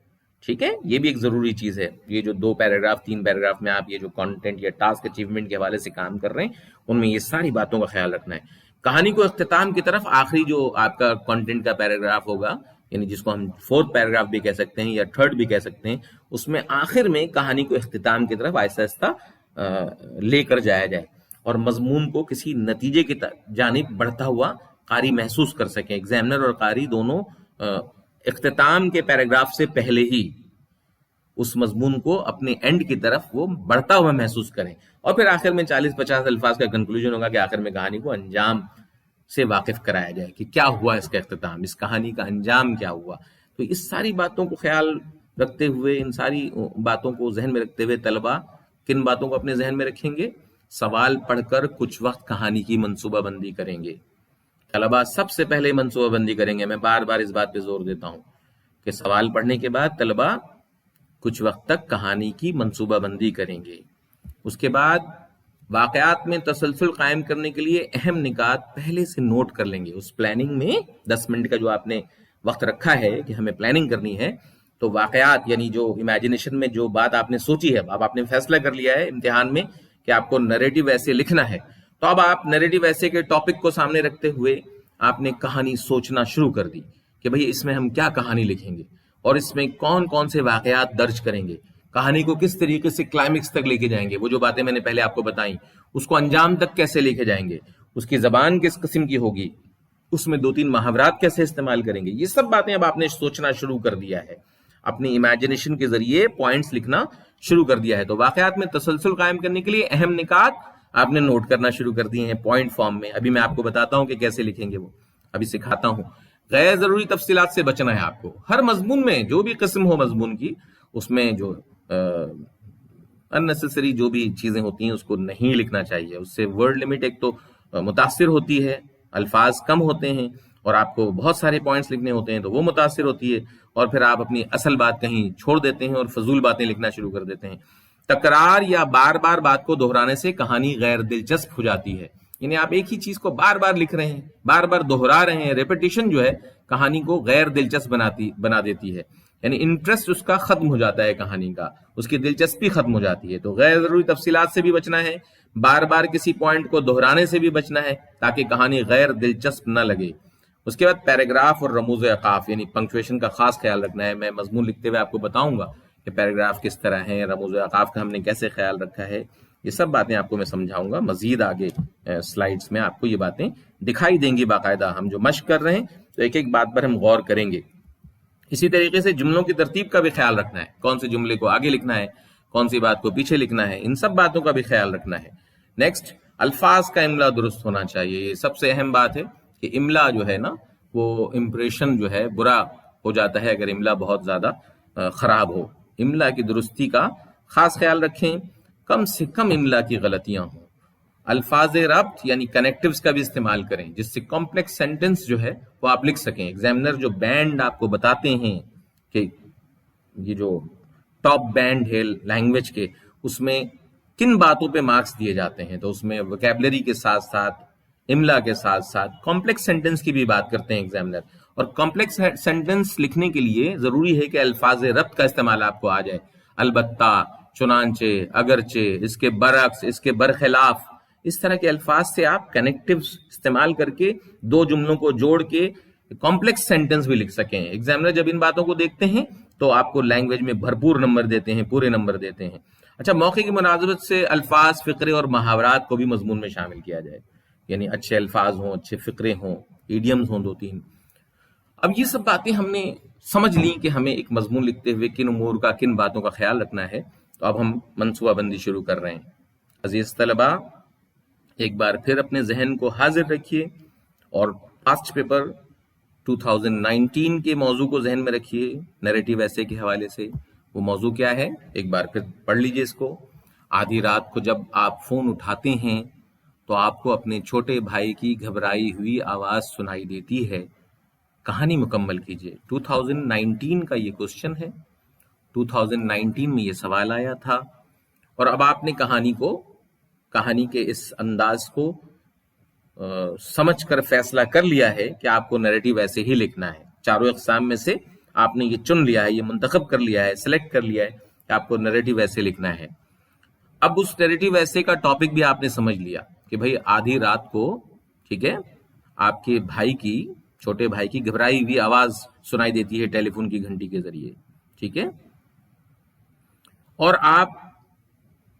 ٹھیک ہے، یہ بھی ایک ضروری چیز ہے. یہ جو 2 پیراگراف 3 پیراگراف میں آپ یہ جو کانٹینٹ یا ٹاسک اچیومنٹ کے حوالے سے کام کر رہے ہیں، ان میں یہ ساری باتوں کا خیال رکھنا ہے. کہانی کو اختتام کی طرف آخری جو آپ کا کانٹینٹ کا پیراگراف ہوگا، یعنی جس کو ہم 4th پیراگراف بھی کہہ سکتے ہیں یا 3rd بھی کہہ سکتے ہیں، اس میں آخر میں کہانی کو اختتام کی طرف آہستہ آہستہ لے کر جایا جائے اور مضمون کو کسی نتیجے کی جانب بڑھتا ہوا قاری محسوس کر سکیں. ایگزامنر اور قاری دونوں اختتام کے پیراگراف سے پہلے ہی اس مضمون کو اپنے اینڈ کی طرف وہ بڑھتا ہوا محسوس کریں، اور پھر آخر میں 40-50 الفاظ کا کنکلوژن ہوگا کہ آخر میں کہانی کو انجام سے واقف کرایا جائے کہ کیا ہوا اس کا اختتام، اس کہانی کا انجام کیا ہوا. تو اس ساری باتوں کو خیال رکھتے ہوئے، ان ساری باتوں کو ذہن میں رکھتے ہوئے طلبہ کن باتوں کو اپنے ذہن میں رکھیں گے؟ سوال پڑھ کر کچھ وقت کہانی کی منصوبہ بندی کریں گے. طلبہ سب سے پہلے منصوبہ بندی کریں گے. میں بار بار اس بات پہ زور دیتا ہوں کہ سوال پڑھنے کے بعد طلبہ کچھ وقت تک کہانی کی منصوبہ بندی کریں گے. اس کے بعد واقعات میں تسلسل قائم کرنے کے لیے اہم نکات پہلے سے نوٹ کر لیں گے. اس پلاننگ میں 10 منٹ کا جو آپ نے وقت رکھا ہے کہ ہمیں پلاننگ کرنی ہے، تو واقعات یعنی جو امیجنیشن میں جو بات آپ نے سوچی ہے، اب آپ نے فیصلہ کر لیا ہے امتحان میں کہ آپ کو نریٹو ایسے لکھنا ہے، تو اب آپ نریٹو ایسے کے ٹاپک کو سامنے رکھتے ہوئے آپ نے کہانی سوچنا شروع کر دی کہ بھئی اس میں ہم کیا کہانی لکھیں گے، اور اس میں کون کون سے واقعات درج کریں گے، کہانی کو کس طریقے سے کلائمیکس تک لے کے جائیں گے. وہ جو باتیں میں نے پہلے آپ کو بتائیں، اس کو انجام تک کیسے لے کے جائیں گے، اس کی زبان کس قسم کی ہوگی، اس میں 2-3 محاورات کیسے استعمال کریں گے. یہ سب باتیں اب آپ نے سوچنا شروع کر دیا ہے، اپنی امیجنیشن کے ذریعے پوائنٹس لکھنا شروع کر دیا ہے. تو واقعات میں تسلسل قائم کرنے کے لیے اہم نکات آپ نے نوٹ کرنا شروع کر دیے ہیں پوائنٹ فارم میں. ابھی میں آپ کو بتاتا ہوں کہ کیسے لکھیں گے، وہ ابھی سکھاتا ہوں. غیر ضروری تفصیلات سے بچنا ہے آپ کو. ہر مضمون میں جو بھی قسم ہو مضمون کی، اس میں جو اننیسیسری جو بھی چیزیں ہوتی ہیں اس کو نہیں لکھنا چاہیے. اس سے ورڈ لمٹ ایک تو متاثر ہوتی ہے، الفاظ کم ہوتے ہیں، اور آپ کو بہت سارے پوائنٹس لکھنے ہوتے ہیں تو وہ متاثر ہوتی ہے، اور پھر آپ اپنی اصل بات کہیں چھوڑ دیتے ہیں اور فضول باتیں لکھنا شروع کر دیتے ہیں. تکرار یا بار بار بات کو دہرانے سے کہانی غیر دلچسپ ہو جاتی ہے. یعنی آپ ایک ہی چیز کو بار بار لکھ رہے ہیں، بار بار دہرا رہے ہیں. ریپیٹیشن جو ہے کہانی کو غیر دلچسپ بنا دیتی ہے، یعنی انٹرسٹ اس کا ختم ہو جاتا ہے، کہانی کا اس کی دلچسپی ختم ہو جاتی ہے. تو غیر ضروری تفصیلات سے بھی بچنا ہے، بار بار کسی پوائنٹ کو دہرانے سے بھی بچنا ہے تاکہ کہانی غیر دلچسپ نہ لگے. اس کے بعد پیراگراف اور رموز اوقاف یعنی پنکچویشن کا خاص خیال رکھنا ہے. میں مضمون لکھتے ہوئے آپ کو بتاؤں گا کہ پیراگراف کس طرح ہیں، رموز اوقاف کا ہم نے کیسے خیال رکھا ہے. یہ سب باتیں آپ کو میں سمجھاؤں گا مزید آگے سلائیڈز میں. آپ کو یہ باتیں دکھائی دیں گی باقاعدہ. ہم جو مشق کر رہے ہیں تو ایک ایک بات پر ہم غور کریں گے. اسی طریقے سے جملوں کی ترتیب کا بھی خیال رکھنا ہے، کون سے جملے کو آگے لکھنا ہے، کون سی بات کو پیچھے لکھنا ہے، ان سب باتوں کا بھی خیال رکھنا ہے۔ نیکسٹ، الفاظ کا املا درست ہونا چاہیے۔ یہ سب سے اہم بات ہے کہ املا جو ہے نا وہ امپریشن جو ہے برا ہو جاتا ہے اگر املا بہت زیادہ خراب ہو۔ املا کی درستی کا خاص خیال رکھیں، کم سے کم املا کی غلطیاں ہوں۔ الفاظ ربط یعنی کنیکٹیوز کا بھی استعمال کریں جس سے کمپلیکس سینٹنس جو ہے وہ آپ لکھ سکیں۔ ایگزامینر جو بینڈ آپ کو بتاتے ہیں کہ یہ جو ٹاپ بینڈ ہے لینگویج کے، اس میں کن باتوں پہ مارکس دیے جاتے ہیں، تو اس میں ووکیبلری کے ساتھ ساتھ املا کے ساتھ ساتھ کمپلیکس سینٹنس کی بھی بات کرتے ہیں ایگزامینر۔ اور کمپلیکس سینٹنس لکھنے کے لیے ضروری ہے کہ الفاظ ربط کا استعمال آپ کو آ جائے، البتہ، چنانچہ، اگرچہ، اس کے برعکس، اس کے برخلاف، اس طرح کے الفاظ سے آپ کنیکٹیوز استعمال کر کے دو جملوں کو جوڑ کے کمپلیکس سینٹنس بھی لکھ سکیں۔ ایگزامینر جب ان باتوں کو دیکھتے ہیں تو آپ کو لینگویج میں بھرپور نمبر دیتے ہیں، پورے نمبر دیتے ہیں۔ اچھا، موقع کی مناسبت سے الفاظ، فقرے اور محاورات کو بھی مضمون میں شامل کیا جائے، یعنی اچھے الفاظ ہوں، اچھے فقرے ہوں، ایڈیمز ہوں 2-3۔ اب یہ سب باتیں ہم نے سمجھ لیں کہ ہمیں ایک مضمون لکھتے ہوئے کن امور کا، کن باتوں کا خیال رکھنا ہے، تو اب ہم منصوبہ بندی شروع کر رہے ہیں۔ عزیز طلباء، ایک بار پھر اپنے ذہن کو حاضر رکھیے اور پاسٹ پیپر 2019 کے موضوع کو ذہن میں رکھیے، نیریٹو ایسے کے حوالے سے۔ وہ موضوع کیا ہے ایک بار پھر پڑھ لیجئے اس کو۔ آدھی رات کو جب آپ فون اٹھاتے ہیں تو آپ کو اپنے چھوٹے بھائی کی گھبرائی ہوئی آواز سنائی دیتی ہے۔ کہانی مکمل کیجئے۔ 2019 کا یہ کوسچن ہے، 2019 میں یہ سوال آیا تھا، اور اب آپ نے کہانی کے اس انداز کو سمجھ کر فیصلہ کر لیا ہے کہ آپ کو نیریٹو ایسے ہی لکھنا ہے۔ چاروں اقسام میں سے آپ نے یہ چن لیا ہے، یہ منتخب کر لیا ہے، سلیکٹ کر لیا ہے کہ آپ کو نیریٹو ایسے لکھنا ہے۔ اب اس نیریٹو ایسے کا ٹاپک بھی آپ نے سمجھ لیا کہ بھئی آدھی رات کو، ٹھیک ہے، آپ کے چھوٹے بھائی کی گھبرائی ہوئی آواز سنائی دیتی ہے ٹیلی فون کی گھنٹی کے ذریعے، ٹھیک ہے، اور آپ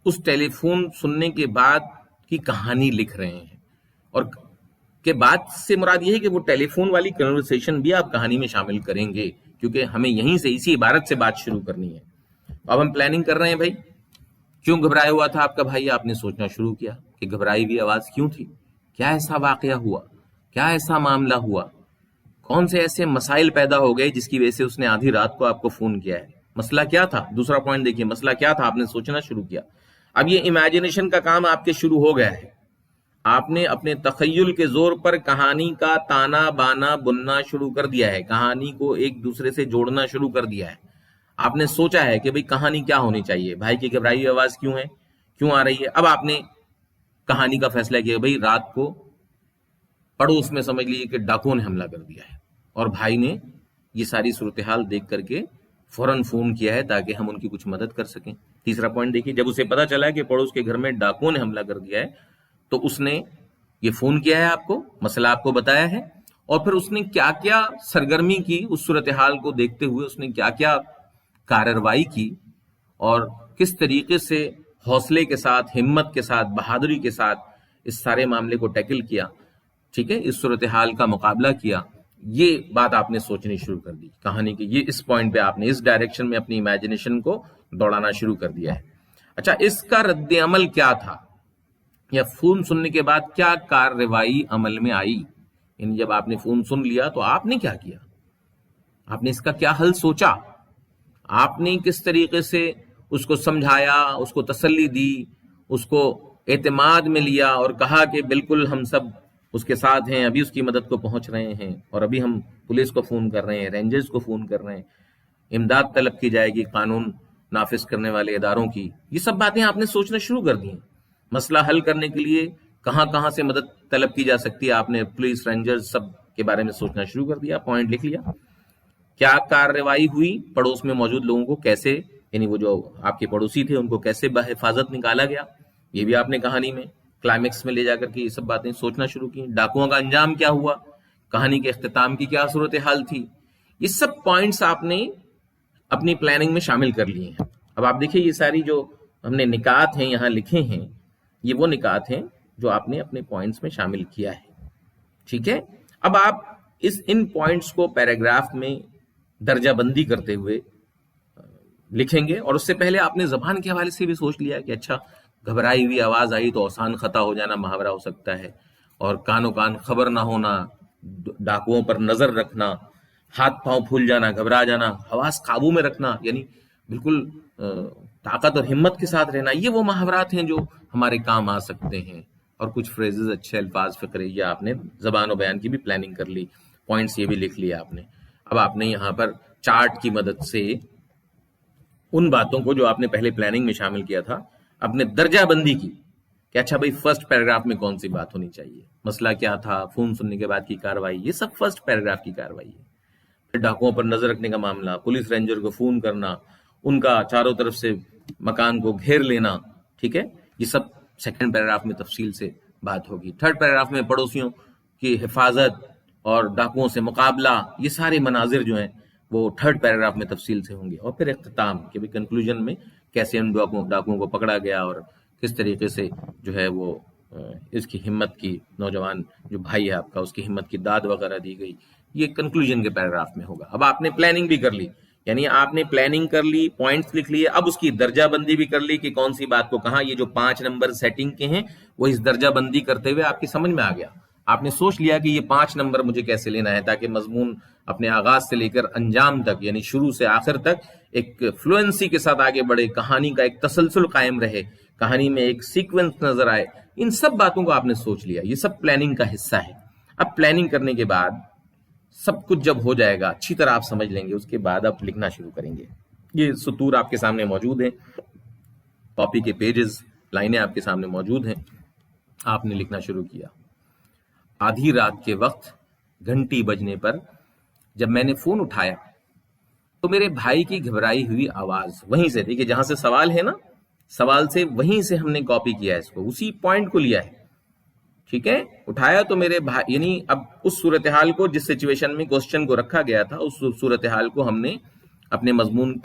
اس ٹیلی فون سننے کے بعد کی کہانی لکھ رہے ہیں، اور کے بعد سے مراد یہ ہے کہ وہ ٹیلی فون والی کنورسیشن بھی آپ کہانی میں شامل کریں گے، کیونکہ ہمیں یہیں سے اسی عبارت سے بات شروع کرنی ہے۔ اب ہم پلاننگ کر رہے ہیں، بھائی کیوں گھبرایا ہوا تھا آپ کا بھائی؟ آپ نے سوچنا شروع کیا کہ گھبرائی ہوئی آواز کیوں تھی، کیا ایسا واقعہ ہوا، کیا ایسا معاملہ ہوا، کون سے ایسے مسائل پیدا ہو گئے جس کی وجہ سے اس نے آدھی رات کو آپ کو فون کیا ہے، مسئلہ کیا تھا؟ دوسرا پوائنٹ دیکھیے، مسئلہ کیا تھا، آپ نے سوچنا شروع کیا۔ اب یہ امیجنیشن کا کام آپ کے شروع ہو گیا ہے، آپ نے اپنے تخیل کے زور پر کہانی کا تانا بانا بننا شروع کر دیا ہے، کہانی کو ایک دوسرے سے جوڑنا شروع کر دیا ہے۔ آپ نے سوچا ہے کہ بھئی کہانی کیا ہونی چاہیے، بھائی کی گھبرائی ہوئی آواز کیوں آ رہی ہے۔ اب آپ نے کہانی کا فیصلہ کیا، بھئی رات کو پڑوس میں سمجھ لیجیے کہ ڈاکوؤں نے حملہ کر دیا ہے، اور بھائی نے یہ ساری صورتحال دیکھ کر کے فوراً فون کیا ہے تاکہ ہم ان کی کچھ مدد کر سکیں۔ تیسرا پوائنٹ دیکھیے، جب اسے پتا چلا کہ پڑوس کے گھر میں ڈاکوؤں نے حملہ کر دیا ہے تو اس نے یہ فون کیا ہے آپ کو، مسئلہ آپ کو بتایا ہے، اور پھر اس نے کیا کیا سرگرمی کی، اس صورتحال کو دیکھتے ہوئے اس نے کیا کیا کارروائی کی، اور کس طریقے سے حوصلے کے ساتھ، ہمت کے ساتھ، بہادری کے ساتھ اس سارے معاملے کو ٹیکل کیا، ٹھیک ہے، اس صورتحال کا مقابلہ کیا۔ یہ بات آپ نے سوچنی شروع کر دی کہانی کی، یہ اس پوائنٹ پہ آپ نے اس ڈائریکشن میں اپنی امیجنیشن کو دوڑانا شروع کر دیا ہے۔ اچھا، اس کا رد عمل کیا تھا، یا فون سننے کے بعد کیا کارروائی عمل میں آئی، یعنی جب آپ نے فون سن لیا تو آپ نے کیا کیا، آپ نے اس کا کیا حل سوچا، آپ نے کس طریقے سے اس کو سمجھایا، اس کو تسلی دی، اس کو اعتماد میں لیا اور کہا کہ بالکل ہم سب اس کے ساتھ ہیں، ابھی اس کی مدد کو پہنچ رہے ہیں، اور ابھی ہم پولیس کو فون کر رہے ہیں، رینجرز کو فون کر رہے ہیں، امداد طلب کی جائے گی قانون نافذ کرنے والے اداروں کی۔ یہ سب باتیں آپ نے سوچنا شروع کر دی ہیں۔ مسئلہ حل کرنے کے لیے کہاں سے مدد طلب کی جا سکتی ہے، آپ نے پولیس، رینجرز سب کے بارے میں سوچنا شروع کر دیا، پوائنٹ لکھ لیا۔ کیا کارروائی ہوئی، پڑوس میں موجود لوگوں کو کیسے، یعنی وہ جو آپ کے پڑوسی تھے ان کو کیسے بحفاظت نکالا گیا، یہ بھی آپ نے کہانی میں کلائمیکس میں لے جا کر کے یہ سب باتیں سوچنا شروع کی۔ ڈاکوؤں کا انجام کیا ہوا، کہانی کے اختتام کی کیا صورتحال تھی، یہ سب پوائنٹس آپ نے اپنی پلاننگ میں شامل کر لیے ہیں۔ اب آپ دیکھیں، یہ ساری جو ہم نے نکات ہیں یہاں لکھے ہیں، یہ وہ نکات ہیں جو آپ نے اپنے پوائنٹس میں شامل کیا ہے، ٹھیک ہے۔ اب آپ ان پوائنٹس کو پیراگراف میں درجہ بندی کرتے ہوئے لکھیں گے. اور اس سے پہلے آپ نے زبان کے حوالے سے بھی سوچ لیا کہ اچھا گھبرائی ہوئی آواز آئی تو آسان خطا ہو جانا محاورہ ہو سکتا ہے, اور کانوں کان خبر نہ ہونا, ڈاکوؤں پر نظر رکھنا, ہاتھ پاؤں پھول جانا, گھبرا جانا, حواس قابو میں رکھنا, یعنی بالکل طاقت اور ہمت کے ساتھ رہنا, یہ وہ محاورات ہیں جو ہمارے کام آ سکتے ہیں. اور کچھ فریزز, اچھے الفاظ, فقرے, یہ آپ نے زبان و بیان کی بھی پلاننگ کر لی, پوائنٹس یہ بھی لکھ لیا آپ نے. اب آپ نے یہاں پر چارٹ کی مدد سے ان باتوں کو جو آپ نے پہلے پلاننگ میں شامل کیا تھا آپ نے درجہ بندی کی کہ اچھا بھائی فرسٹ پیراگراف میں کون سی بات ہونی چاہیے, مسئلہ کیا تھا, فون سننے کے بعد کی کاروائی, یہ سب فرسٹ پیراگراف کی کاروائی ہے. پھر ڈاکوؤں پر نظر رکھنے کا معاملہ, پولیس رینجر کو فون کرنا, ان کا چاروں طرف سے مکان کو گھیر لینا, ٹھیک ہے, یہ سب سیکنڈ پیراگراف میں تفصیل سے بات ہوگی. تھرڈ پیراگراف میں پڑوسیوں کی حفاظت اور ڈاکوؤں سے مقابلہ, یہ سارے مناظر جو ہیں وہ تھرڈ پیراگراف میں تفصیل سے ہوں گے. اور پھر اختتام کہ کنکلوژن میں کیسے ان ڈاکوؤں کو پکڑا گیا اور کس طریقے سے جو ہے وہ اس کی ہمت کی, نوجوان جو بھائی ہے آپ کا, اس کی ہمت کی داد وغیرہ دی گئی, یہ کنکلوژن کے پیراگراف میں ہوگا. اب آپ نے پلاننگ بھی کر لی, یعنی آپ نے پلاننگ کر لی, پوائنٹس لکھ لیے, اب اس کی درجہ بندی بھی کر لی کہ کون سی بات کو کہاں. یہ جو 5 نمبر سیٹنگ کے ہیں وہ اس درجہ بندی کرتے ہوئے آپ کی سمجھ میں آ گیا. آپ نے سوچ لیا کہ یہ 5 نمبر مجھے کیسے لینا ہے تاکہ مضمون اپنے آغاز سے لے کر انجام تک, یعنی شروع سے آخر تک ایک فلوئنسی کے ساتھ آگے بڑھے, کہانی کا ایک تسلسل قائم رہے, کہانی میں ایک سیکوینس نظر آئے. ان سب باتوں کو آپ نے سوچ لیا, یہ سب پلاننگ کا حصہ ہے. اب پلاننگ کرنے کے بعد سب کچھ جب ہو جائے گا, اچھی طرح آپ سمجھ لیں گے, اس کے بعد آپ لکھنا شروع کریں گے. یہ سطور آپ کے سامنے موجود ہیں, کاپی کے پیجز, لائنیں آپ کے سامنے موجود ہیں. آپ نے لکھنا شروع کیا. آدھی رات کے وقت گھنٹی بجنے پر جب میں نے فون اٹھایا تو میرے بھائی کی گھبرائی ہوئی آواز وہیں سے تھی کہ جہاں سے سوال ہے نا, سوال سے وہیں سے ہم نے کاپی کیا ہے, اس کو اسی پوائنٹ کو لیا ہے, ٹھیک ہے. اٹھایا تو میرے بھائی, یعنی اب اس صورتحال کو, جس سچویشن میں کوسچن کو رکھا گیا تھا, اس صورتحال کو ہم نے اپنے مضمون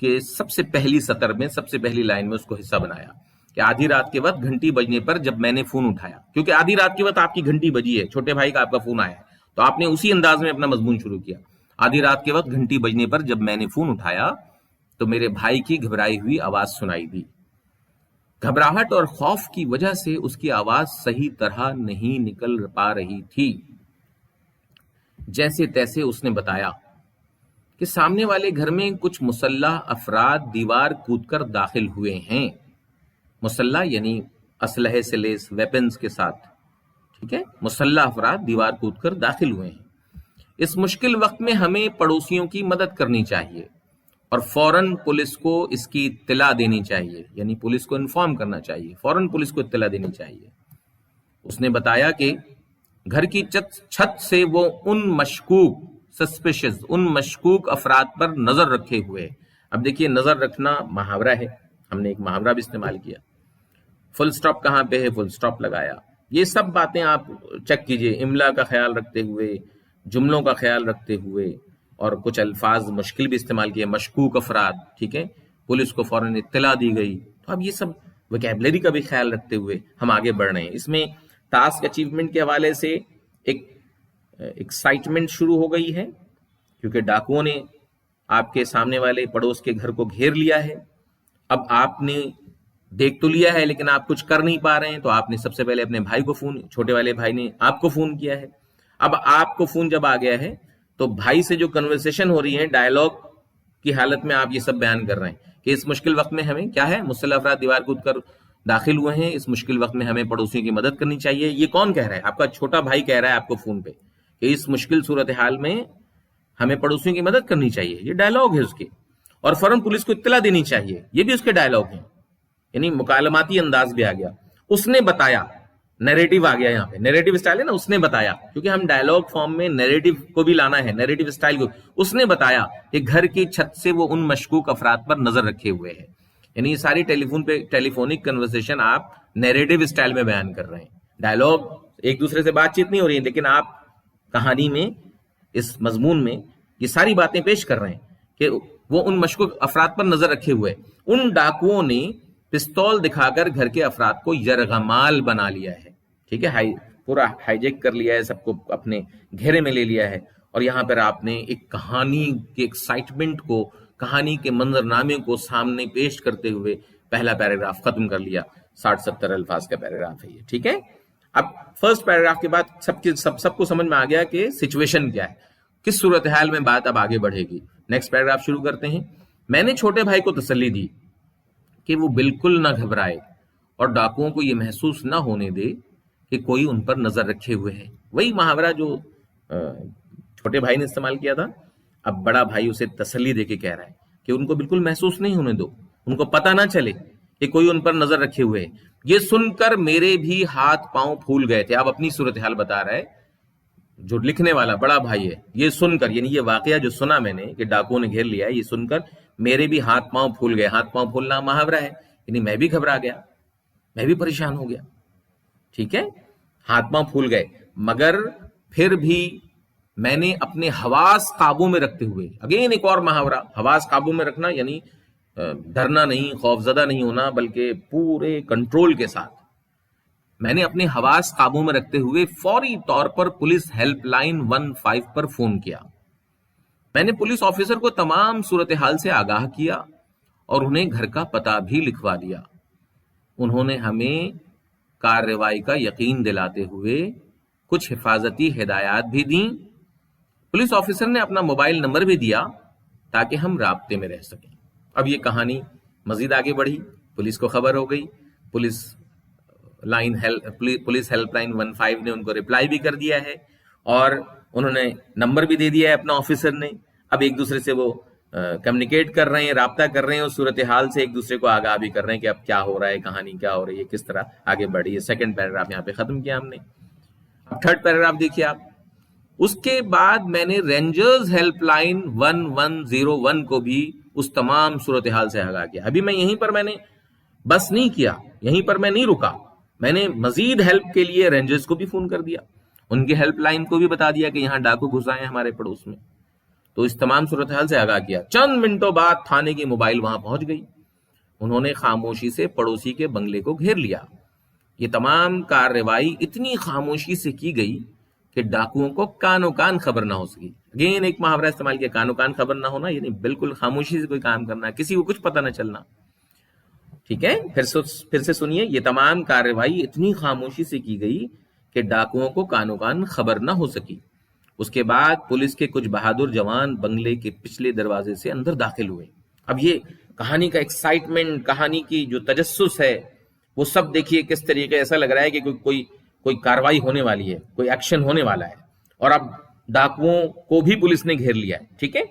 کے سب سے پہلی سطر میں, سب سے پہلی لائن میں اس کو حصہ بنایا کہ آدھی رات کے وقت گھنٹی بجنے پر جب میں نے فون اٹھایا, کیونکہ آدھی رات کے وقت آپ کی گھنٹی بجی ہے, چھوٹے بھائی کا آپ کا فون آیا ہے, تو آپ نے اسی انداز میں اپنا مضمون شروع کیا. آدھی رات کے وقت گھنٹی بجنے پر جب میں نے فون اٹھایا تو میرے بھائی کی گھبرائی ہوئی آواز سنائی دی. گھبراہٹ اور خوف کی وجہ سے اس کی آواز صحیح طرح نہیں نکل پا رہی تھی. جیسے تیسے اس نے بتایا کہ سامنے والے گھر میں کچھ مسلح افراد دیوار کود کر داخل ہوئے ہیں. مسلح یعنی اسلحے سے لیس ویپنز کے ساتھ, ٹھیک ہے, مسلح افراد دیوار کود کر داخل ہوئے ہیں. اس مشکل وقت میں ہمیں پڑوسیوں کی مدد کرنی چاہیے اور فوراً پولیس کو اس کی اطلاع دینی چاہیے, یعنی پولیس کو انفارم کرنا چاہیے, فوراً پولیس کو اطلاع دینی چاہیے. اس نے بتایا کہ گھر کی چھت سے وہ ان مشکوک افراد پر نظر رکھے ہوئے. اب دیکھیے, نظر رکھنا محاورہ ہے, ہم نے ایک محاورہ بھی استعمال کیا. فل سٹاپ کہاں پہ ہے, فل سٹاپ لگایا. یہ سب باتیں آپ چیک کیجئے, املا کا خیال رکھتے ہوئے, جملوں کا خیال رکھتے ہوئے, اور کچھ الفاظ مشکل بھی استعمال کیے, مشکوک افراد, ٹھیک ہے, پولیس کو فوراً اطلاع دی گئی. تو اب یہ سب ویکیبلری کا بھی خیال رکھتے ہوئے ہم آگے بڑھ رہے ہیں. اس میں ٹاسک اچیومنٹ کے حوالے سے ایک ایکسائٹمنٹ شروع ہو گئی ہے, کیونکہ ڈاکوؤں نے آپ کے سامنے والے پڑوس کے گھر کو گھیر لیا ہے. اب آپ نے دیکھ تو لیا ہے لیکن آپ کچھ کر نہیں پا رہے ہیں, تو آپ نے سب سے پہلے اپنے بھائی کو فون, چھوٹے والے بھائی نے آپ کو فون کیا ہے. اب آپ کو فون جب آ گیا ہے تو بھائی سے جو کنورسیشن ہو رہی ہے, ڈائلاگ کی حالت میں آپ یہ سب بیان کر رہے ہیں کہ اس مشکل وقت میں ہمیں کیا ہے, مسلح افراد دیوار کود کر داخل ہوئے ہیں, اس مشکل وقت میں ہمیں پڑوسیوں کی مدد کرنی چاہیے. یہ کون کہہ رہا ہے؟ آپ کا چھوٹا بھائی کہہ رہا ہے آپ کو فون پہ کہ اس مشکل صورتحال میں ہمیں پڑوسیوں کی مدد کرنی چاہیے. یہ ڈائلاگ ہے اس کے, اور فوراً پولیس کو اطلاع دینی چاہیے, یہ بھی اس کے ڈائلاگ ہیں. یعنی مکالماتی انداز بھی آ گیا. اس نے بتایا, نیریٹو آ گیا, یہاں پہ نیریٹو اسٹائل ہے نا, اس نے بتایا, کیونکہ ہم ڈائلاگ فارم میں نیریٹو کو بھی لانا ہے, نیریٹو اسٹائل کو. اس نے بتایا کہ گھر کی چھت سے وہ ان مشکوک افراد پر نظر رکھے ہوئے ہیں. یعنی یہ ساری ٹیلی فونک کنورسیشن آپ نیریٹو اسٹائل میں بیان کر رہے ہیں. ڈائلاگ ایک دوسرے سے بات چیت نہیں ہو رہی ہے, لیکن آپ کہانی میں, اس مضمون میں یہ ساری باتیں پیش کر رہے ہیں کہ وہ ان مشکوک افراد پر نظر رکھے ہوئے. ان ڈاکوؤں نے پستول دکھا کر گھر کے افراد کو یرغمال بنا لیا ہے, ٹھیک ہے, پورا ہائی جیک کر لیا ہے, سب کو اپنے گھیرے میں لے لیا ہے, اور یہاں پر آپ نے ایک کہانی کے ایکسائٹمنٹ کو، کہانی کے منظرنامے کو سامنے پیش کرتے ہوئے پہلا پیراگراف ختم کر لیا. 60-70 الفاظ کا پیراگراف ہے یہ. ٹھیک ہے. اب فرسٹ پیراگراف کے بعد سب کو سمجھ میں آ گیا کہ سچویشن کیا ہے، کس صورتحال میں بات اب آگے بڑھے گی. نیکسٹ پیراگراف شروع کرتے ہیں. میں نے چھوٹے بھائی کو تسلی دی کہ وہ بالکل نہ گھبرائے اور ڈاکوؤں کو یہ محسوس نہ ہونے دے کہ کوئی ان پر نظر رکھے ہوئے ہے. وہی محاورہ جو چھوٹے بھائی نے استعمال کیا تھا، اب بڑا بھائی اسے تسلی دے کے کہہ رہا ہے کہ ان کو بالکل محسوس نہیں ہونے دو، ان کو پتہ نہ چلے کہ کوئی ان پر نظر رکھے ہوئے ہے. یہ سن کر میرے بھی ہاتھ پاؤں پھول گئے تھے. اب اپنی صورتحال بتا رہا ہے جو لکھنے والا بڑا بھائی ہے. یہ سن کر، یعنی یہ واقعہ جو سنا میں نے کہ ڈاکوؤں نے گھیر لیا ہے، یہ سن کر میرے بھی ہاتھ پاؤں پھول گئے. ہاتھ پاؤں پھولنا محاورہ ہے، یعنی میں بھی گھبرا گیا، میں بھی پریشان ہو گیا. ٹھیک ہے. ہاتھ پاؤں پھول گئے، مگر پھر بھی میں نے اپنے حواس قابو میں رکھتے ہوئے، اگین ایک اور محاورہ، حواس قابو میں رکھنا یعنی ڈرنا نہیں، خوف زدہ نہیں ہونا، بلکہ پورے کنٹرول کے ساتھ. میں نے اپنے حواس قابو میں رکھتے ہوئے فوری طور پر پولیس ہیلپ لائن 15 پر فون کیا. میں نے پولیس آفیسر کو تمام صورتحال سے آگاہ کیا اور انہیں گھر کا پتہ بھی لکھوا دیا. انہوں نے ہمیں کارروائی کا یقین دلاتے ہوئے کچھ حفاظتی ہدایات بھی دیں. پولیس آفیسر نے اپنا موبائل نمبر بھی دیا تاکہ ہم رابطے میں رہ سکیں. اب یہ کہانی مزید آگے بڑھی. پولیس کو خبر ہو گئی، پولیس ہیلپ لائن 15 نے ان کو رپلائی بھی کر دیا ہے اور انہوں نے نمبر بھی دے دیا ہے اپنا آفیسر نے. اب ایک دوسرے سے وہ کمیونیکیٹ کر رہے ہیں، رابطہ کر رہے ہیں، اس صورتحال سے ایک دوسرے کو آگاہ بھی کر رہے ہیں کہ اب کیا ہو رہا ہے، کہانی کیا ہو رہی ہے، کس طرح آگے بڑھی ہے. سیکنڈ پیراگراف یہاں پہ ختم کیا ہم نے. اب تھرڈ پیراگراف دیکھیے آپ. اس کے بعد میں نے رینجرز ہیلپ لائن 1101 کو بھی اس تمام صورتحال سے آگاہ کیا. ابھی میں نے بس نہیں کیا، یہیں پر میں نہیں رکا، میں نے مزید ہیلپ کے لیے رینجرز کو بھی فون کر دیا، ان کی ہیلپ لائن کو بھی بتا دیا کہ یہاں ڈاکو گھس آئے ہیں ہمارے پڑوس میں. تو اس تمام صورتحال سے آگاہ کیا. چند منٹوں بعد تھانے کی موبائل وہاں پہنچ گئی. انہوں نے خاموشی سے پڑوسی کے بنگلے کو گھیر لیا. یہ تمام کارروائی اتنی خاموشی سے کی گئی کہ ڈاکوؤں کو کانوں کان خبر نہ ہو سکی. اگین ایک محاورہ استعمال کیا، کانوں کان خبر نہ ہونا، یعنی بالکل خاموشی سے کوئی کام کرنا، کسی کو کچھ پتہ نہ چلنا. ٹھیک ہے. پھر سے سنیے. یہ تمام کارروائی اتنی خاموشی سے کی گئی کہ ڈاکوؤں کو کانوں کان خبر نہ ہو سکی. اس کے بعد پولیس کے کچھ بہادر جوان بنگلے کے پچھلے دروازے سے اندر داخل ہوئے. اب یہ کہانی کا ایکسائٹمنٹ، کہانی کی جو تجسس ہے، وہ سب دیکھیے کس طریقے. ایسا لگ رہا ہے کہ کوئی کاروائی ہونے والی ہے، کوئی ایکشن ہونے والا ہے، اور اب ڈاکوؤں کو بھی پولیس نے گھیر لیا ہے. ٹھیک ہے.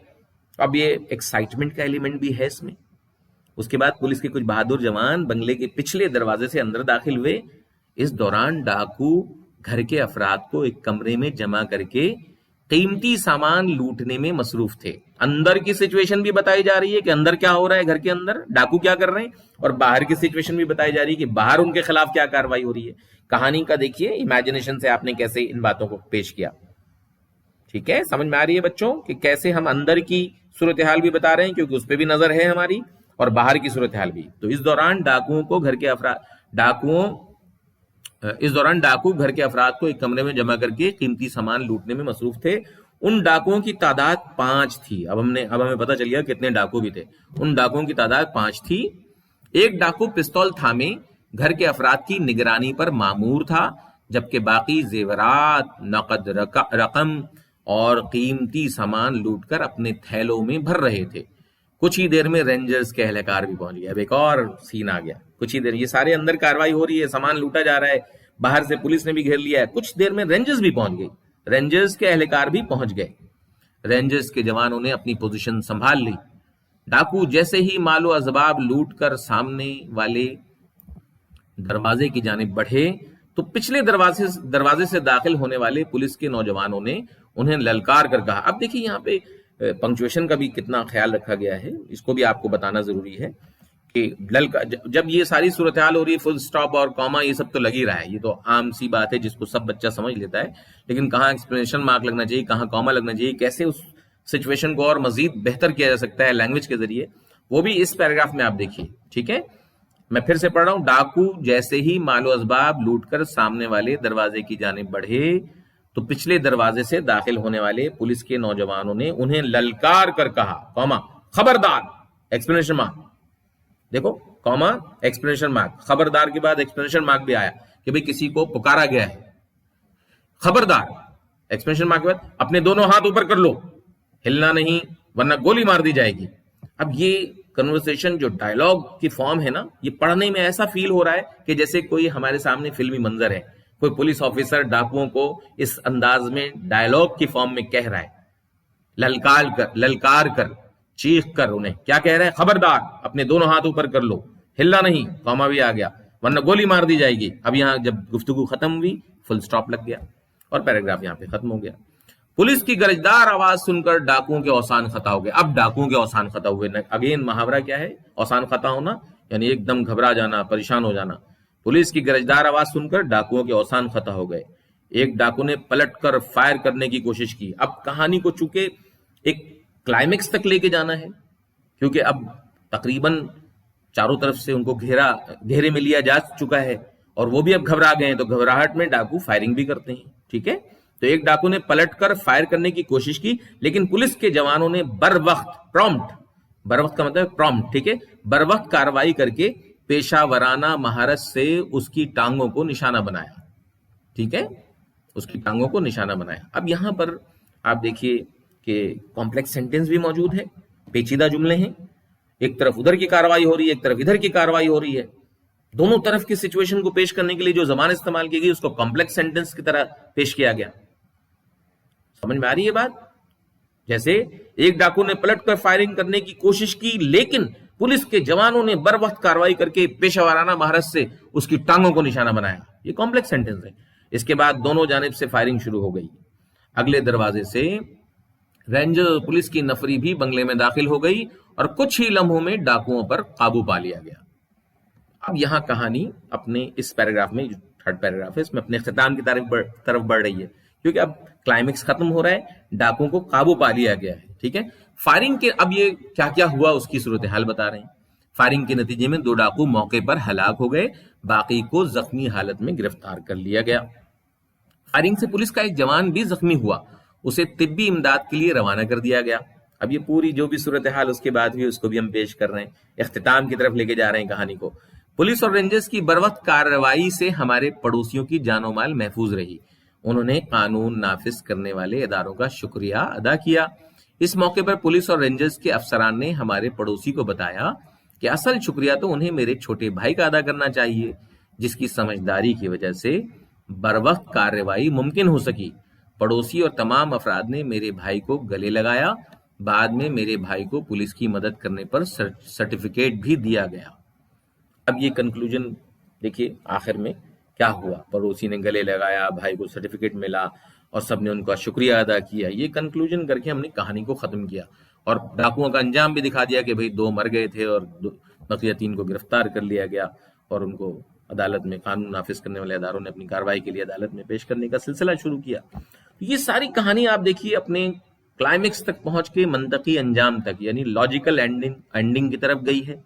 اب یہ ایکسائٹمنٹ کا ایلیمنٹ بھی ہے اس میں. اس کے بعد پولیس کے کچھ بہادر جوان بنگلے کے پچھلے دروازے سے اندر داخل ہوئے. اس دوران ڈاکو گھر کے افراد کو ایک کمرے میں جمع کر کے قیمتی سامان لوٹنے میں مصروف تھے. اندر کی سچویشن بھی بتائی جا رہی ہے کہ اندر کیا ہو رہا ہے، گھر کے اندر ڈاکو کیا کر رہے ہیں، اور باہر کی سچویشن بھی بتائی جا رہی ہے کہ باہر ان کے خلاف کیا کارروائی ہو رہی ہے. کہانی کا دیکھیے امیجنیشن سے آپ نے کیسے ان باتوں کو پیش کیا. ٹھیک ہے. سمجھ میں آ رہی ہے بچوں کہ کیسے ہم اندر کی صورتحال بھی بتا رہے ہیں کیونکہ اس پہ بھی نظر ہے ہماری، اور باہر کی صورتحال بھی. تو اس دوران ڈاکو گھر کے افراد کو ایک کمرے میں جمع کر کے قیمتی سامان لوٹنے میں مصروف تھے. ان ڈاکوؤں کی تعداد 5 تھی. اب ہمیں پتہ چل گیا کتنے ڈاکو بھی تھے. ان ڈاکوؤں کی تعداد 5 تھی. ایک ڈاکو پستول تھامے گھر کے افراد کی نگرانی پر مامور تھا، جبکہ باقی زیورات، نقد رقم اور قیمتی سامان لوٹ کر اپنے تھیلوں میں بھر رہے تھے. کچھ ہی دیر میں رینجرز کے اہلکار بھی پہنچ گئے. اب ایک اور سین آ گیا. کچھ ہی دیر، یہ سارے اندر کاروائی ہو رہی ہے، سامان لوٹا جا رہا ہے، باہر سے پولیس نے بھی گھیر لیا ہے. کچھ دیر میں رینجرز بھی پہنچ گئی، رینجرز کے اہلکار بھی پہنچ گئے. رینجرز کے جوانوں نے اپنی پوزیشن سنبھال لی. ڈاکو جیسے ہی مال و اسباب لوٹ کر سامنے والے دروازے کی جانب بڑھے تو پچھلے دروازے سے داخل ہونے والے پولیس کے نوجوانوں نے انہیں للکار کر کہا. اب دیکھیے یہاں پہ پنکچویشن کا بھی کتنا خیال رکھا گیا ہے، اس کو بھی آپ کو بتانا ضروری ہے کہ جب یہ ساری صورتحال ہو رہی ہے، فل سٹاپ اور کاما یہ سب تو لگ ہی رہا ہے، یہ تو عام سی بات ہے جس کو سب بچہ سمجھ لیتا ہے. لیکن کہاں ایکسپلینیشن مارک لگنا چاہیے، کہاں کاما لگنا چاہیے، کیسے اس سچویشن کو اور مزید بہتر کیا جا سکتا ہے لینگویج کے ذریعے، وہ بھی اس پیراگراف میں آپ دیکھیے. ٹھیک ہے. میں پھر سے پڑھ رہا ہوں. ڈاکو جیسے ہی مال و اسباب لوٹ کر سامنے والے دروازے کی جانب بڑھے تو پچھلے دروازے سے داخل ہونے والے پولیس کے نوجوانوں نے انہیں للکار کر کہا، قوما خبردار، ایکسپلینیشن مارک، دیکھو قوما ایکسپلینیشن مارک، خبردار کے بعد ایکسپلینیشن مارک بھی آیا کہ بھئی کسی کو پکارا گیا ہے، خبردار ایکسپلینیشن مارک کے بعد اپنے دونوں ہاتھ اوپر کر لو، ہلنا نہیں ورنہ گولی مار دی جائے گی۔ اب یہ کنورسیشن جو ڈائلاگ کی فارم ہے نا، یہ پڑھنے میں ایسا فیل ہو رہا ہے کہ جیسے کوئی ہمارے سامنے فلمی منظر ہے، کوئی پولیس آفیسر ڈاکوؤں کو اس انداز میں ڈائلاگ کی فارم میں کہہ رہا ہے، للکار کر چیخ کر انہیں کیا کہہ رہا ہے، خبردار اپنے دونوں ہاتھ اوپر کر لو، ہلنا نہیں، قوما بھی آ گیا ورنہ گولی مار دی جائے گی۔ اب یہاں جب گفتگو ختم ہوئی فل سٹاپ لگ گیا اور پیراگراف یہاں پہ ختم ہو گیا۔ پولیس کی گرجدار آواز سن کر ڈاکوؤں کے اوسان خطا ہو گئے۔ اب ڈاکوؤں کے اوسان خطا ہوئے، اگین محاورہ کیا ہے، اوسان خطا ہونا یعنی ایک دم گھبرا جانا، پریشان ہو جانا۔ پولیس کی گرجدار آواز سن کر ڈاکوؤں کے اوسان خطا ہو گئے۔ ایک ڈاکو نے پلٹ کر فائر کرنے کی کوشش کی۔ اب کہانی کو چونکہ ایک کلائمیکس تک لے کے جانا ہے، کیونکہ اب تقریباً چاروں طرف سے ان کو گھیرے میں لیا جا چکا ہے اور وہ بھی اب گھبرا گئے ہیں، تو گھبراہٹ میں ڈاکو فائرنگ بھی کرتے ہیں، ٹھیک ہے۔ تو ایک ڈاکو نے پلٹ کر فائر کرنے کی کوشش کی، لیکن پولیس کے جوانوں نے بر وقت کا مطلب پرومپٹ، ٹھیک ہے، بر وقت کارروائی کر کے پیشہ ورانہ مہارت سے اس کی ٹانگوں کو نشانہ بنایا، ٹھیک ہے، اس کی ٹانگوں کو نشانہ بنایا۔ اب یہاں پر آپ دیکھیے کہ کمپلیکس سینٹنس بھی موجود ہے، پیچیدہ جملے ہیں، ایک طرف ادھر کی کارروائی ہو رہی ہے، ایک طرف ادھر کی کارروائی ہو رہی ہے، دونوں طرف کی سچویشن کو پیش کرنے کے لیے جو زبان استعمال کی گئی اس کو کمپلیکس سینٹنس کی طرح پیش کیا گیا۔ سمجھ میں آ رہی ہے بات؟ جیسے ایک ڈاکو نے پلٹ کر فائرنگ کرنے کی کوشش کی، لیکن پولیس کے جوانوں نے بر وقت کارروائی کر کے پیشہ ورانہ مہارت سے اس کی ٹانگوں کو نشانہ بنایا۔ یہ کمپلیکس سینٹنس ہے۔ اس کے بعد دونوں جانب سے فائرنگ شروع ہو گئی۔ اگلے دروازے سے رینجر پولیس کی نفری بھی بنگلے میں داخل ہو گئی اور کچھ ہی لمحوں میں ڈاکوؤں پر قابو پا لیا گیا۔ اب یہاں کہانی اپنے اس پیراگراف میں، جو تھرڈ پیراگراف ہے، اس میں اپنے اختتام کی طرف بڑھ رہی ہے، کیونکہ اب کلائمیکس ختم ہو رہا ہے، ڈاکوؤں کو قابو پا لیا گیا ہے، ٹھیک ہے۔ فائرنگ کے اب یہ کیا کیا ہوا اس کی صورتحال بتا رہے ہیں۔ فائرنگ کے نتیجے میں 2 ڈاکو موقع پر ہلاک ہو گئے، باقی کو زخمی حالت میں گرفتار کر لیا گیا۔ فائرنگ سے پولیس کا ایک جوان بھی زخمی ہوا، اسے طبی امداد کے لیے روانہ کر دیا گیا۔ اب یہ پوری جو بھی صورتحال اس کے بعد ہوئی اس کو بھی ہم پیش کر رہے ہیں، اختتام کی طرف لے کے جا رہے ہیں کہانی کو۔ پولیس اور رینجرز کی بروقت کارروائی سے ہمارے پڑوسیوں کی جان و مال محفوظ رہی، انہوں نے قانون نافذ کرنے والے اداروں کا شکریہ ادا کیا۔ اس موقع پر پولیس اور رینجرز کے افسران نے ہمارے پڑوسی کو بتایا کہ اصل شکریہ تو انہیں میرے چھوٹے بھائی کا ادا کرنا چاہیے، جس کی سمجھداری کی وجہ سے بروقت کارروائی ممکن ہو سکی۔ پڑوسی اور تمام افراد نے میرے بھائی کو گلے لگایا، بعد میں میرے بھائی کو پولیس کی مدد کرنے پر سرٹیفکیٹ بھی دیا گیا۔ اب یہ کنکلوژن دیکھیے آخر میں کیا ہوا، پڑوسی نے گلے لگایا، بھائی کو سرٹیفکیٹ ملا اور سب نے ان کا شکریہ ادا کیا۔ یہ کنکلوژن کر کے ہم نے کہانی کو ختم کیا اور ڈاکوؤں کا انجام بھی دکھا دیا کہ بھئی 2 مر گئے تھے اور بقیہ 3 کو گرفتار کر لیا گیا اور ان کو عدالت میں، قانون نافذ کرنے والے اداروں نے اپنی کارروائی کے لیے عدالت میں پیش کرنے کا سلسلہ شروع کیا۔ یہ ساری کہانی آپ دیکھیے اپنے کلائمیکس تک پہنچ کے منطقی انجام تک، یعنی لاجیکل اینڈنگ کی طرف گئی ہے۔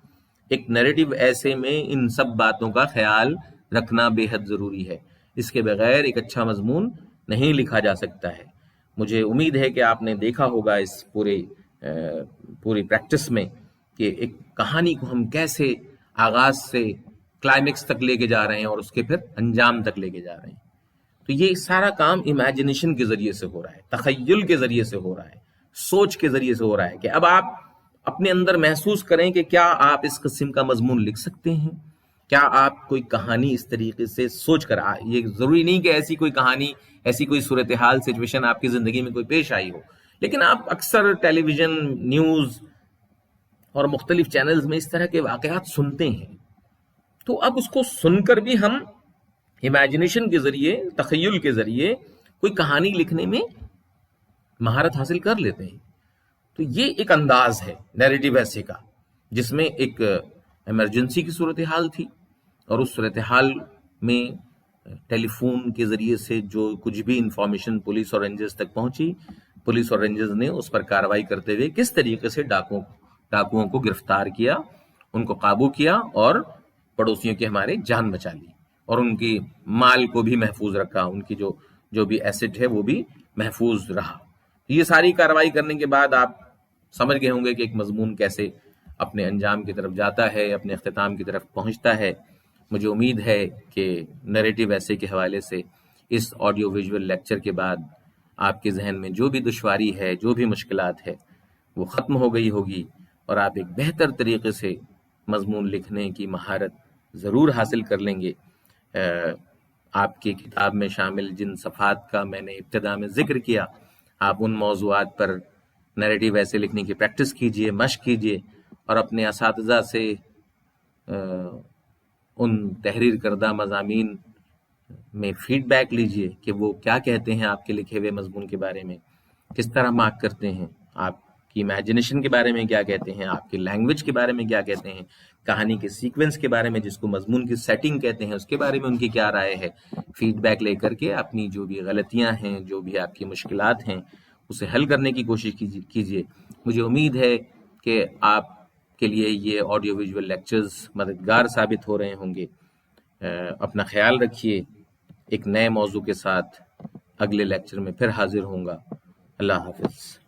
ایک نیریٹو ایسے میں ان سب باتوں کا خیال رکھنا بے حد ضروری ہے، اس کے بغیر ایک اچھا مضمون نہیں لکھا جا سکتا ہے۔ مجھے امید ہے کہ آپ نے دیکھا ہوگا اس پوری پریکٹس میں کہ ایک کہانی کو ہم کیسے آغاز سے کلائمیکس تک لے کے جا رہے ہیں اور اس کے پھر انجام تک لے کے جا رہے ہیں۔ تو یہ سارا کام امیجنیشن کے ذریعے سے ہو رہا ہے، تخیل کے ذریعے سے ہو رہا ہے، سوچ کے ذریعے سے ہو رہا ہے کہ اب آپ اپنے اندر محسوس کریں کہ کیا آپ اس قسم کا مضمون لکھ سکتے ہیں، کیا آپ کوئی کہانی اس طریقے سے سوچ کر، یہ ضروری نہیں کہ ایسی کوئی کہانی، ایسی کوئی صورتحال، سچویشن آپ کی زندگی میں کوئی پیش آئی ہو، لیکن آپ اکثر ٹیلی ویژن، نیوز اور مختلف چینلز میں اس طرح کے واقعات سنتے ہیں، تو اب اس کو سن کر بھی ہم امیجنیشن کے ذریعے، تخیل کے ذریعے کوئی کہانی لکھنے میں مہارت حاصل کر لیتے ہیں۔ تو یہ ایک انداز ہے نیریٹو ایسے کا، جس میں ایک ایمرجنسی کی صورتحال تھی اور اس صورتحال میں ٹیلی فون کے ذریعے سے جو کچھ بھی انفارمیشن پولیس اور رینجرز تک پہنچی، پولیس اور رینجرز نے اس پر کارروائی کرتے ہوئے کس طریقے سے ڈاکوؤں کو گرفتار کیا، ان کو قابو کیا اور پڑوسیوں کی ہمارے جان بچا لی اور ان کی مال کو بھی محفوظ رکھا، ان کی جو جو بھی ایسٹ ہے وہ بھی محفوظ رہا۔ یہ ساری کارروائی کرنے کے بعد آپ سمجھ گئے ہوں گے کہ ایک مضمون کیسے اپنے انجام کی طرف جاتا ہے، اپنے اختتام کی طرف پہنچتا ہے۔ مجھے امید ہے کہ نیریٹو ایسے کے حوالے سے اس آڈیو ویژول لیکچر کے بعد آپ کے ذہن میں جو بھی دشواری ہے، جو بھی مشکلات ہے، وہ ختم ہو گئی ہوگی، اور آپ ایک بہتر طریقے سے مضمون لکھنے کی مہارت ضرور حاصل کر لیں گے۔ آپ کی کتاب میں شامل جن صفحات کا میں نے ابتدا میں ذکر کیا، آپ ان موضوعات پر نیریٹو ایسے لکھنے کی پریکٹس کیجئے، مشق کیجئے، اور اپنے اساتذہ سے ان تحریر کردہ مضامین میں فیڈ بیک لیجئے کہ وہ کیا کہتے ہیں آپ کے لکھے ہوئے مضمون کے بارے میں، کس طرح مارک کرتے ہیں، آپ کی امیجنیشن کے بارے میں کیا کہتے ہیں، آپ کی لینگویج کے بارے میں کیا کہتے ہیں، کہانی کے سیکوینس کے بارے میں جس کو مضمون کی سیٹنگ کہتے ہیں اس کے بارے میں ان کی کیا رائے ہے۔ فیڈ بیک لے کر کے اپنی جو بھی غلطیاں ہیں، جو بھی آپ کی مشکلات ہیں، اسے حل کرنے کی کوشش کیجیے۔ مجھے امید ہے کہ آپ کے لیے یہ آڈیو ویژول لیکچرز مددگار ثابت ہو رہے ہوں گے۔ اپنا خیال رکھیے۔ ایک نئے موضوع کے ساتھ اگلے لیکچر میں پھر حاضر ہوں گا۔ اللہ حافظ۔